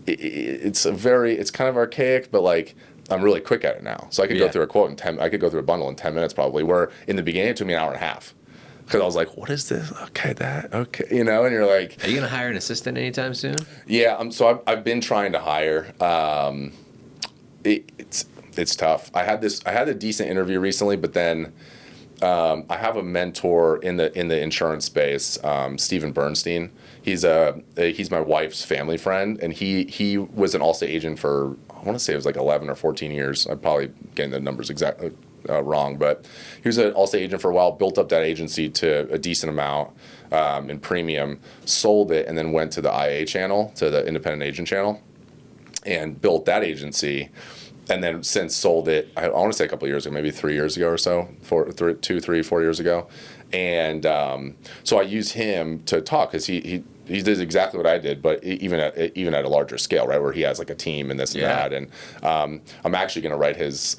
It's kind of archaic, but I'm really quick at it now. So I could go through a quote I could go through a bundle in 10 minutes probably, where in the beginning it took me an hour and a half. Because I was like, what is this? Okay, and you're like... Are you going to hire an assistant anytime soon? Yeah, so I've been trying to hire. It's tough. I had a decent interview recently, but then I have a mentor in the insurance space, Steven Bernstein. He's my wife's family friend, and he was an Allstate agent for, I want to say it was like 11 or 14 years. I'm probably getting the numbers exactly wrong, but he was an Allstate agent for a while, built up that agency to a decent amount in premium, sold it, and then went to the IA channel, to the independent agent channel, and built that agency. And then since sold it, I want to say a couple of years ago, maybe 3 years ago or so, 2, 3, 4 years ago. And so I use him to talk, because he does exactly what I did, but even at a larger scale, right, where he has like a team and this and that. And I'm actually going to write his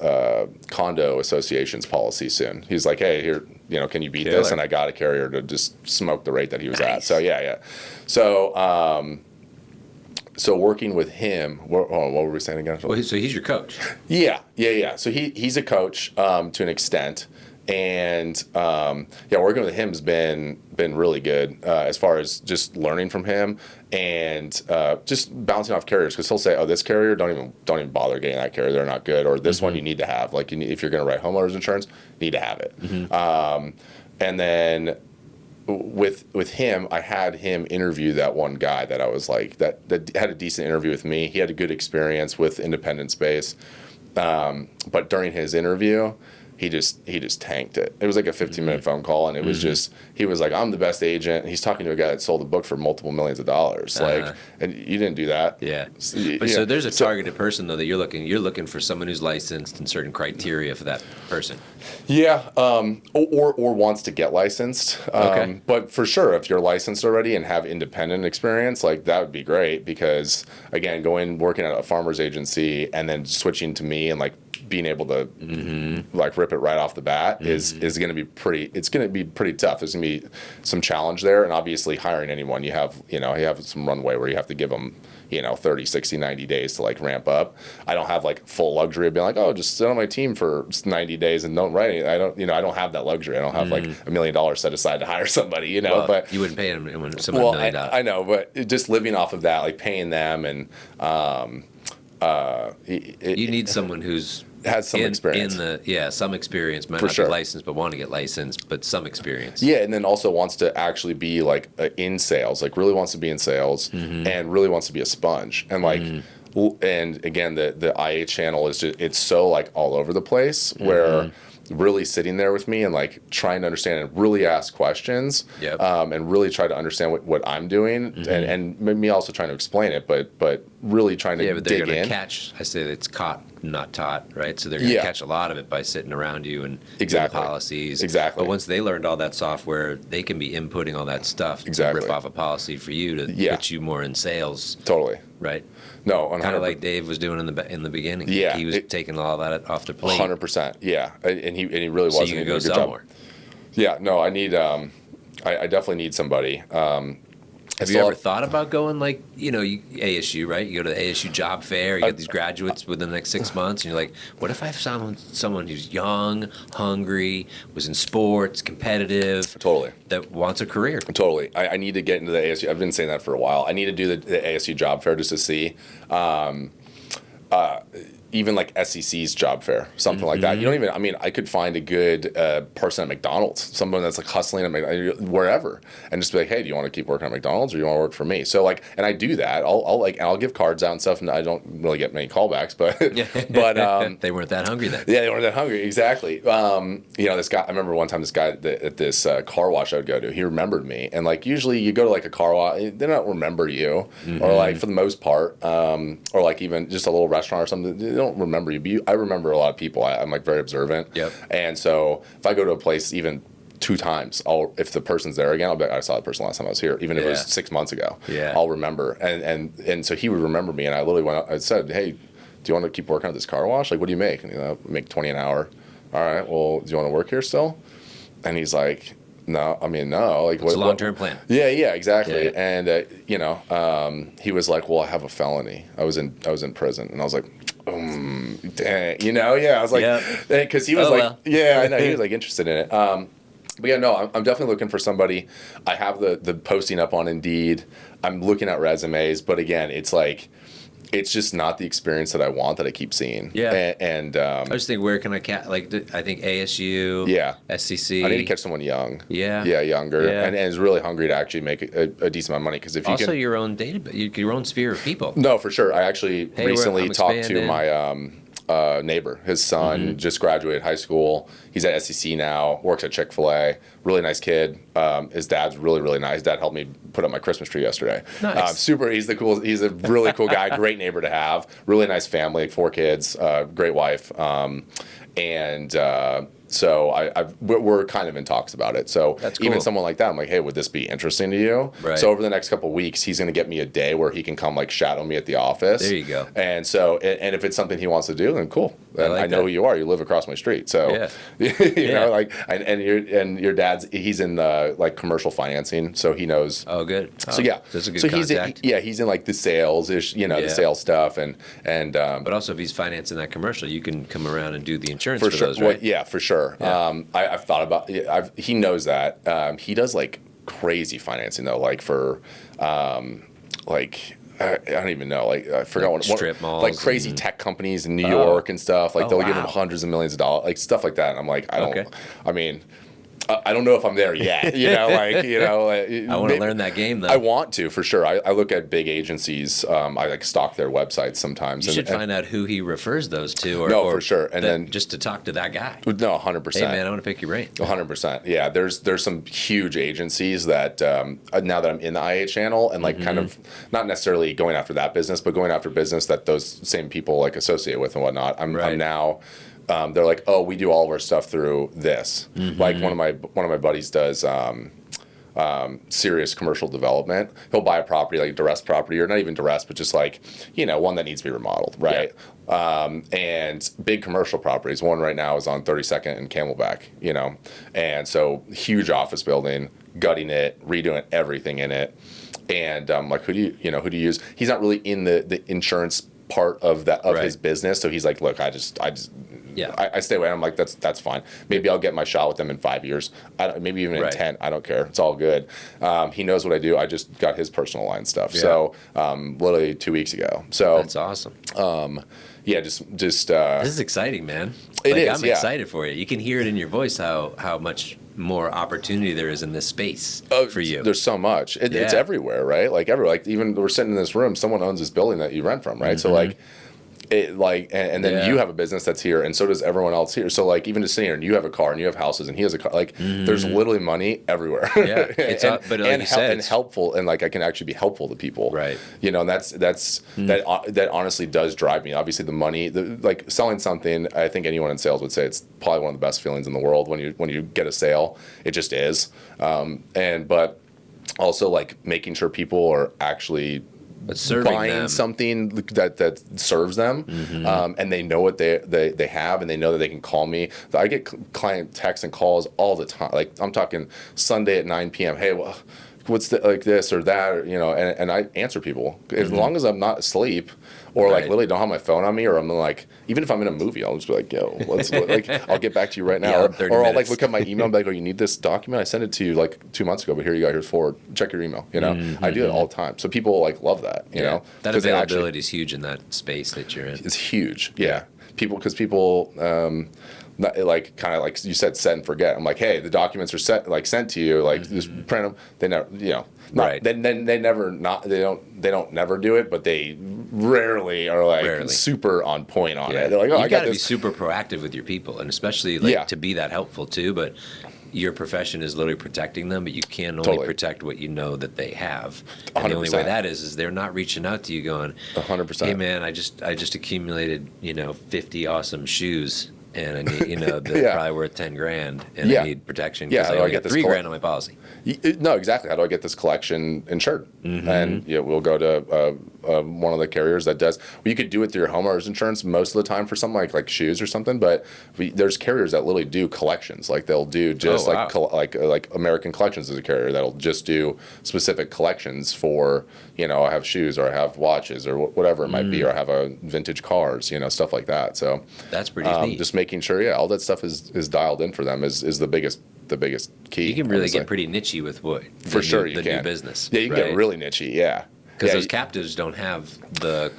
condo association's policy soon. He's like, hey, here, can you beat this? And I got a carrier to just smoke the rate that he was at. So yeah. So working with him, what were we saying again? Well, so he's your coach. Yeah. So he's a coach to an extent, and working with him has been really good as far as just learning from him and just bouncing off carriers, because he'll say, oh, this carrier, don't even bother getting that carrier, they're not good, or this one you need to have, like if you're going to write homeowners insurance, you need to have it. And then with him, I had him interview that one guy that I was like, that had a decent interview with me. He had a good experience with independent space, but during his interview, he just tanked it. It was like a 15-minute phone call, and it was just, he was like, I'm the best agent. He's talking to a guy that sold a book for multiple millions of dollars. Like, and you didn't do that. Yeah. So there's a targeted person though that you're looking for someone who's licensed and certain criteria for that person. Yeah. Or wants to get licensed. Okay. But for sure, if you're licensed already and have independent experience, like that would be great, because again, working at a farmer's agency and then switching to me and like being able to like rip it right off the bat is going to be pretty tough. There's going to be some challenge there, and obviously hiring anyone, you have some runway where you have to give them 30, 60, 90 days to like ramp up. I don't have like full luxury of being like, oh, just sit on my team for 90 days and don't write anything. I don't have that luxury. I don't have like $1 million set aside to hire somebody, well, but you wouldn't pay them when someone $1 million. I know, but just living off of that, like paying them, and you need someone who's has some experience. Some experience, might For not sure. be licensed, but want to get licensed, but some experience. Yeah, and then also wants to actually be like in sales, like really wants to be in sales, and really wants to be a sponge. And like, and again, the IA channel is just, it's so like all over the place, where really sitting there with me and like trying to understand and really ask questions, and really try to understand what I'm doing, and me also trying to explain it, but really trying to but they're dig going in. to catch. I say it's caught, not taught, right? So they're going to catch a lot of it by sitting around you and doing policies. Exactly. But once they learned all that software, they can be inputting all that stuff to rip off a policy for you to get you more in sales. Totally. Right. No, 100%. Kind of like Dave was doing in the beginning. Yeah, he was taking all that off the plate. 100%. Yeah, and he really wasn't. So you can doing go a good sell job. more. Yeah, no, I need. I definitely need somebody. Have you ever thought about going like, ASU, right? You go to the ASU job fair, you get these graduates within the next 6 months, and you're like, what if I have someone who's young, hungry, was in sports, competitive, that wants a career? Totally. I need to get into the ASU. I've been saying that for a while. I need to do the ASU job fair just to see. Even like SEC's job fair, something like that. You don't even, I could find a good person at McDonald's, someone that's like hustling at wherever, and just be like, hey, do you want to keep working at McDonald's or do you want to work for me? So like, and I do that. I'll give cards out and stuff, and I don't really get many callbacks, but they weren't that hungry then. Yeah, they weren't that hungry. Exactly. This guy, I remember one time this guy at this car wash I would go to, he remembered me. And like, usually you go to like a car wash, they don't remember you, or like for the most part, or like even just a little restaurant or something, they don't remember you. But I remember a lot of people. I'm like very observant. Yep. And so if I go to a place even 2 times, if the person's there again, I'll be like, I saw the person last time I was here, even if it was 6 months ago. Yeah. I'll remember. And so he would remember me, and I literally went out, I said, hey, do you want to keep working at this car wash? Like, what do you make? And I make $20 an hour. All right, well, do you want to work here still? And he's like, no. Like, it's a long-term plan. Yeah, exactly. Yeah. And he was like, well, I have a felony. I was in prison, and I was like, dang, I was like, because he was I know he was like interested in it. But yeah, no, I'm definitely looking for somebody. I have the posting up on Indeed. I'm looking at resumes, but again, it's like, it's just not the experience that I want that I keep seeing. Yeah. And I just think, where can I I think ASU, yeah, SCC. I need to catch someone young. Yeah. Yeah, younger. Yeah. And is really hungry to actually make a decent amount of money. Because if you also can. your own database, your own sphere of people. No, for sure. I actually recently I'm talked to expanding. my neighbor. His son just graduated high school. He's at SEC now, works at Chick-fil-A. Really nice kid. His dad's really, really nice. His dad helped me put up my Christmas tree yesterday. Nice. He's a really cool guy, great neighbor to have. Really nice family, 4 kids, great wife. So we're kind of in talks about it. So That's cool. even someone like that, I'm like, hey, would this be interesting to you? Right. So over the next couple of weeks, he's going to get me a day where he can come like shadow me at the office. There you go. And so, and if it's something he wants to do, then cool. Then like I know that. who you are. You live across my street. So, Yeah. you know, like, and your dad's, he's in like commercial financing, so he knows. Oh, good. So yeah, that's a good so contact. he's in like the sales ish, the sales stuff, and But also, if he's financing that commercial, you can come around and do the insurance for sure. those, right? Well, yeah, for sure. Yeah. I've thought about. He knows that. He does like crazy financing though, like for, like. I don't even know. Like I forgot what strip malls, like crazy tech companies in New York and stuff. Like they'll give him hundreds of millions of dollars, like stuff like that. And I'm like, I don't. Okay. I mean, I don't know if I'm there yet. I want to learn that game though. I want to for sure. I look at big agencies. I like stalk their websites sometimes. You should find out who he refers those to, or for sure. And then just to talk to that guy. No, 100%. Hey man, I want to pick your brain. 100%. Yeah, there's some huge agencies that now that I'm in the IA channel and like kind of not necessarily going after that business, but going after business that those same people like associate with and whatnot. I'm now. They're like, oh, we do all of our stuff through this. Like one of my buddies does serious commercial development. He'll buy a property, like a duress property, or not even duress, but just like one that needs to be remodeled, right? Yeah. And big commercial properties. One right now is on 32nd and Camelback, and so huge office building, gutting it, redoing everything in it, and like who do you use? He's not really in the insurance part of his business, so he's like, look, I stay away. I'm like, that's fine. Maybe I'll get my shot with them in 5 years. Maybe even in 10. I don't care. It's all good. He knows what I do. I just got his personal line stuff. Yeah. So literally 2 weeks ago. So that's awesome. Just this is exciting, man. It is. I'm excited for you. You can hear it in your voice how much more opportunity there is in this space for you. There's so much. It's everywhere, right? Like everywhere. Like even we're sitting in this room, someone owns this building that you rent from, right? So like. And then you have a business that's here, and so does everyone else here. So like even just sitting here, and you have a car, and you have houses, and he has a car. Like there's literally money everywhere. Yeah, and helpful, and like I can actually be helpful to people. Right. And that honestly does drive me. Obviously, the money, like selling something. I think anyone in sales would say it's probably one of the best feelings in the world when you get a sale. It just is. But also like making sure people are actually. Buying something that serves them, and they know what they have, and they know that they can call me. I get client texts and calls all the time. Like I'm talking Sunday at 9 p.m. Hey, well, what's like this or that, or, and I answer people as long as I'm not asleep or like literally don't have my phone on me, or I'm like, even if I'm in a movie, I'll just be like, yo, I'll get back to you right now, or I'll like look at my email and be like, oh, you need this document? I sent it to you like 2 months ago, but here you go, here's forward. Check your email. I do it all the time, so people like love that. You know, that availability is huge in that space that you're in. It's huge. Yeah, people. Like kind of like you said, set and forget. I'm like, hey, the documents are sent to you. Like just print them. They never, they don't never do it, but they rarely are like super on point on it. They're like, oh, you got to be super proactive with your people, and especially to be that helpful too. But your profession is literally protecting them, but you can only protect what you know that they have. And 100%. The only way that is they're not reaching out to you going, 100%. Hey man, I just accumulated 50 awesome shoes. And I need, they're probably worth $10,000, and I need protection because I only get $3,000 on my policy. No, exactly. How do I get this collection insured? And we'll go to one of the carriers that does. You could do it through your homeowner's insurance most of the time for something like shoes or something. But there's carriers that literally do collections. Like they'll do just like American Collections is a carrier that'll just do specific collections for I have shoes or I have watches or whatever it might be, or I have a vintage cars, stuff like that. So that's pretty neat. Just making sure, all that stuff is dialed in for them is the biggest key. You can really get pretty nichey with the new business. Yeah, you can get really nichey. Yeah. Because those captives don't have the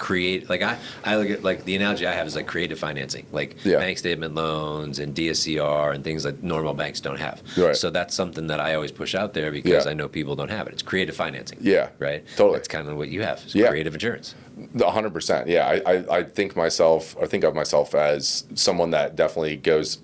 like I look at, like, the analogy I have is like creative financing, like bank statement loans and DSCR and things like normal banks don't have. Right. So that's something that I always push out there because I know people don't have it. It's creative financing. Yeah. Right. Totally. That's kind of what you have. Is creative insurance. 100%. Yeah. I think of myself as someone that definitely goes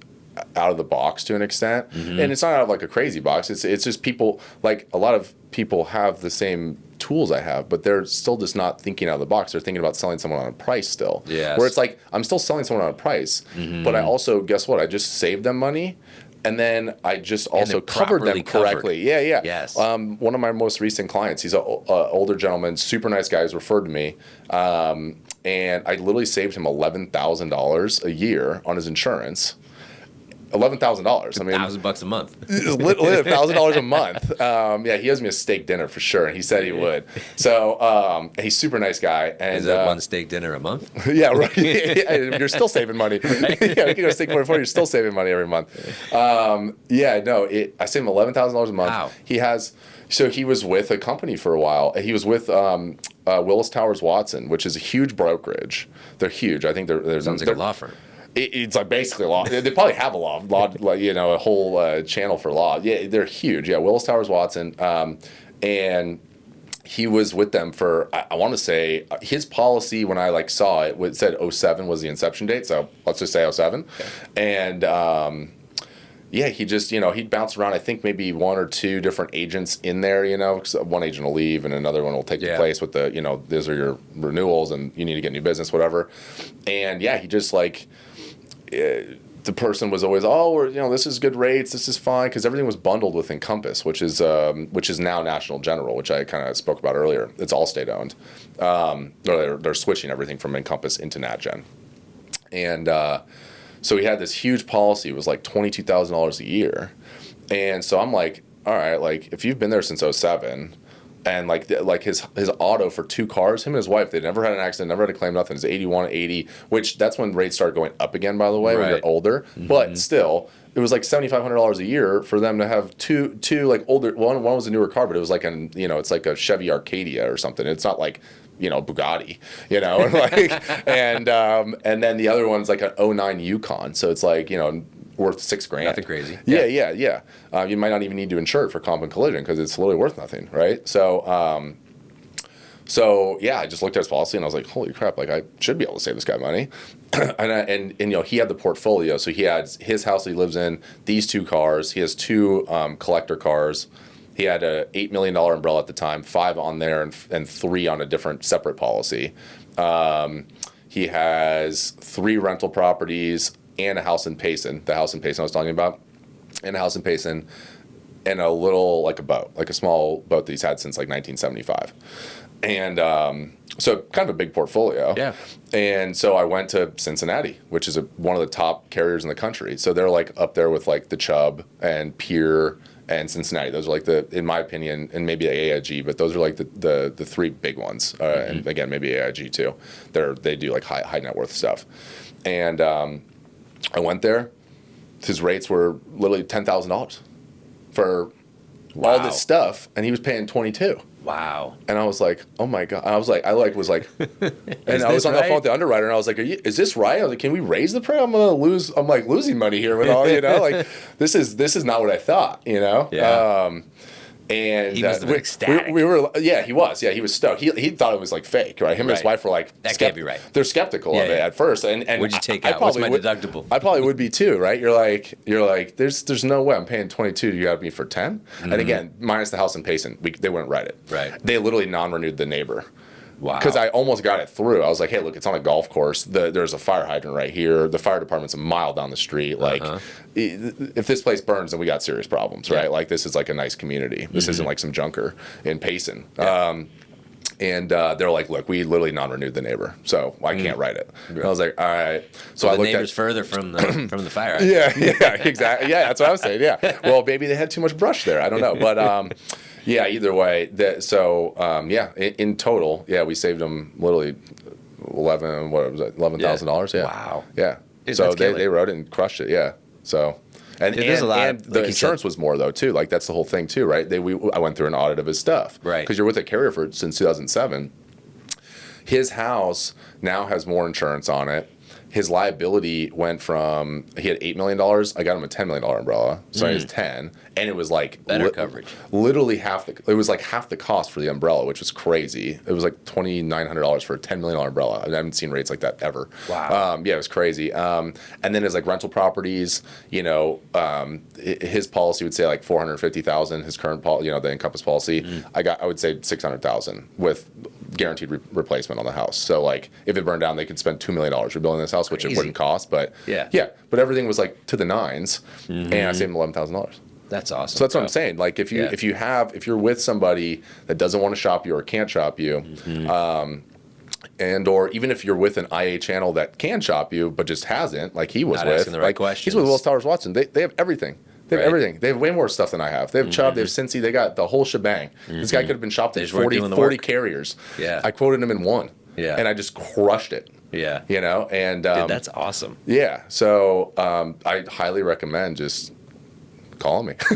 out of the box to an extent, and it's not out of like a crazy box. It's just people, like, a lot of people have the same tools I have, but they're still just not thinking out of the box. They're thinking about selling someone on a price still. Yes. Where it's like, I'm still selling someone on a price, but I also, guess what? I just saved them money. And then I just also covered them correctly. Yeah, yeah. Yes. One of my most recent clients, he's an older gentleman, super nice guy, who's referred to me. And I literally saved him $11,000 a year on his insurance. $11,000. I mean, $1,000 a month. Literally $1,000 a month. Yeah, he owes me a steak dinner for sure, and he said he would. So he's a super nice guy. And is that one steak dinner a month? Yeah, right. Yeah, you're still saving money. Right? Yeah, you can go steak dinner you're still saving money every month. Yeah, no, I saved him $11,000 a month. Wow. He was with a company for a while. He was with Willis Towers Watson, which is a huge brokerage. They're huge. I think there's sounds like a law firm. It's like basically a law. They probably have a law, like, a whole channel for law. Yeah, they're huge. Yeah, Willis Towers Watson, and he was with them for, I want to say, his policy when I saw it said 07 was the inception date. So let's just say 07, and yeah, he just he'd bounce around. I think maybe one or two different agents in there. Cause one agent will leave and another one will take the place with the these are your renewals and you need to get new business, whatever. And yeah, he just the person was always, this is good rates, this is fine, because everything was bundled with Encompass, which is now National General, which I kind of spoke about earlier. It's Allstate owned. They're switching everything from Encompass into NatGen, and so he had this huge policy. It was like $22,000 a year, and so I'm like, all right, like, if you've been there since 07. And his auto for 2 cars, him and his wife, they never had an accident, never had a claim, nothing. It's 81, 80, which that's when rates started going up again, by the way, when you're older. But still, it was like $7,500 a year for them to have two older. One was a newer car, but it was like it's like a Chevy Arcadia or something. It's not like Bugatti, and then the other one's like an 09 Yukon. So it's like worth $6,000. Nothing crazy. Yeah. You might not even need to insure it for comp and collision because it's literally worth nothing, right? So, yeah, I just looked at his policy and I was like, holy crap! Like, I should be able to save this guy money. and he had the portfolio, so he had his house that he lives in, these 2 cars. He has 2 collector cars. He had a $8 million umbrella at the time, 5 on there and 3 on a different separate policy. He has 3 rental properties and a house in Payson, the house in Payson I was talking about, and a house in Payson, and a little, like a boat, like a small boat that he's had since like 1975. And so kind of a big portfolio. Yeah. And so I went to Cincinnati, which is one of the top carriers in the country. So they're like up there with like the Chubb and Pier and Cincinnati. Those are like in my opinion, and maybe AIG, but those are like the 3 big ones. And again, maybe AIG too. They do like high net worth stuff. And I went there. His rates were literally $10,000 for all this stuff, and he was paying 22. Wow. And I was like, oh my God. And I was like, and I was on the phone with the underwriter, and I was like, is this right? I was like, can we raise the price? I'm losing money here with all, like, this is not what I thought, Yeah. And he was ecstatic. He was. Yeah, he was stoked. He thought it was like fake, right? Him and his wife were like, that can't be right. They're skeptical of it at first. And what'd you take out? What's my deductible? I probably would be too, right? You're like, there's no way I'm paying 22. You got me for 10. And again, minus the house in Payson, they wouldn't write it. Right. They literally non-renewed the neighbor. Wow. Because I almost got it through. I was like, hey, look, it's on a golf course. There's a fire hydrant right here. The fire department's a mile down the street. Like, if this place burns, then we got serious problems, right? Like, this is like a nice community. This isn't like some junker in Payson. Yeah. And they're like, look, we literally non-renewed the neighbor, so I can't write it. And I was like, all right. So I looked neighbor's further from the fire. Yeah, exactly. Yeah, that's what I was saying. Yeah. Well, maybe they had too much brush there. I don't know, but. Yeah, either way. In total, we saved them literally $11,000. Yeah. Wow. Yeah. Dude, so they wrote it and crushed it. Yeah. So And, Dude, there's a lot and the insurance was more though too. Like that's the whole thing too, right? I went through an audit of his stuff, right? Because you're with a carrier since 2007. His house now has more insurance on it. His liability went from, he had $8 million. I got him a $10 million umbrella. So he has 10. And it was like better coverage. Literally it was like half the cost for the umbrella, which was crazy. It was like $2,900 for a $10 million umbrella. I haven't seen rates like that ever. Wow. Yeah, it was crazy. And then his like rental properties, his policy would say like 450,000. His current policy, the Encompass policy, I would say 600,000 with guaranteed replacement on the house. So like if it burned down, they could spend $2 million rebuilding this house, which it wouldn't cost. But yeah, but everything was like to the nines, and I saved him $11,000. That's awesome. So that's what I'm saying. Like if you're with somebody that doesn't want to shop you or can't shop you, and or even if you're with an IA channel that can shop you but just hasn't, like he was with, the right questions. He's with Willis Towers Watson. They have everything. They have everything. They have way more stuff than I have. They have Chubb, they have Cincy, they got the whole shebang. This guy could have been shopped at 40 carriers. Yeah. I quoted him in one. Yeah. And I just crushed it. Yeah. And dude, that's awesome. Yeah. So I highly recommend just call me. Call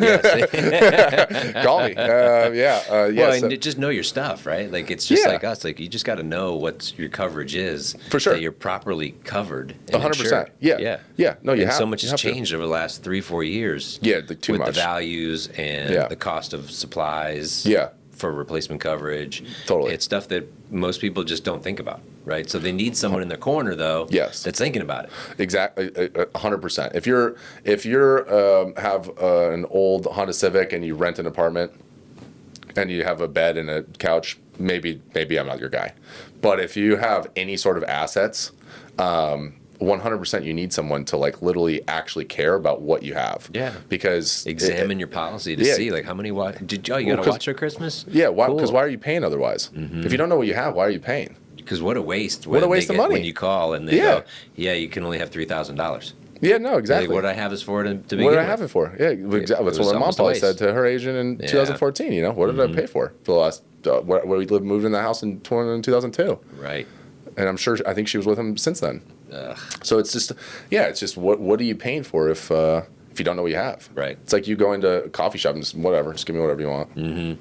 me. Well, and just know your stuff, right? Like it's just like us. Like you just got to know what your coverage is. For sure. That you're properly covered. 100%. Yeah. No, you have. So much has changed over the last 3-4 years. Yeah, too much. With the values and the cost of supplies. Yeah. For replacement coverage. Totally. It's stuff that most people just don't think about, right? So they need someone in their corner, though, yes, that's thinking about it. Exactly, 100%. If you're have an old Honda Civic and you rent an apartment and you have a bed and a couch, maybe I'm not your guy. But if you have any sort of assets, 100% you need someone to like literally actually care about what you have. Yeah. Because examine your policy to see like how many you got to watch for Christmas? Yeah, why? Because why are you paying otherwise? If you don't know what you have, why are you paying? Because what a waste. What a waste of money. When you call and they go, you can only have $3,000. Yeah, no, exactly. Like, what did I have this for to begin with? What did I have it for? Yeah, exactly. That's what my mom probably said to her agent in 2014. What did I pay for the last, where we moved in the house in 2002. Right. And I think she was with him since then. Ugh. So it's just what are you paying for if you don't know what you have? Right. It's like you go into a coffee shop and just give me whatever you want. You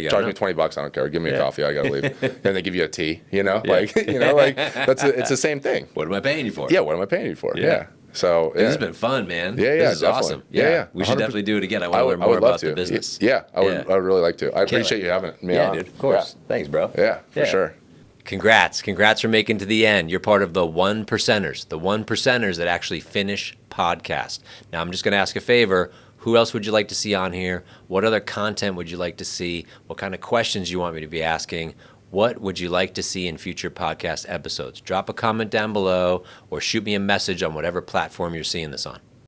charge me $20. I don't care. Give me a coffee. I gotta leave. And they give you a tea. Like it's the same thing. What am I paying you for? Yeah. What am I paying you for? Yeah. So this has been fun, man. Yeah. This is definitely. awesome. Yeah. We should definitely do it again. I want to learn more about the business. Yeah. I would really like to. I appreciate you having me on. Dude. Of course. Yeah. Thanks, bro. Yeah. For sure. Congrats for making it to the end. You're part of the 1%ers, the 1%ers that actually finish podcast. Now I'm just going to ask a favor. Who else would you like to see on here? What other content would you like to see? What kind of questions you want me to be asking? What would you like to see in future podcast episodes? Drop a comment down below or shoot me a message on whatever platform you're seeing this on.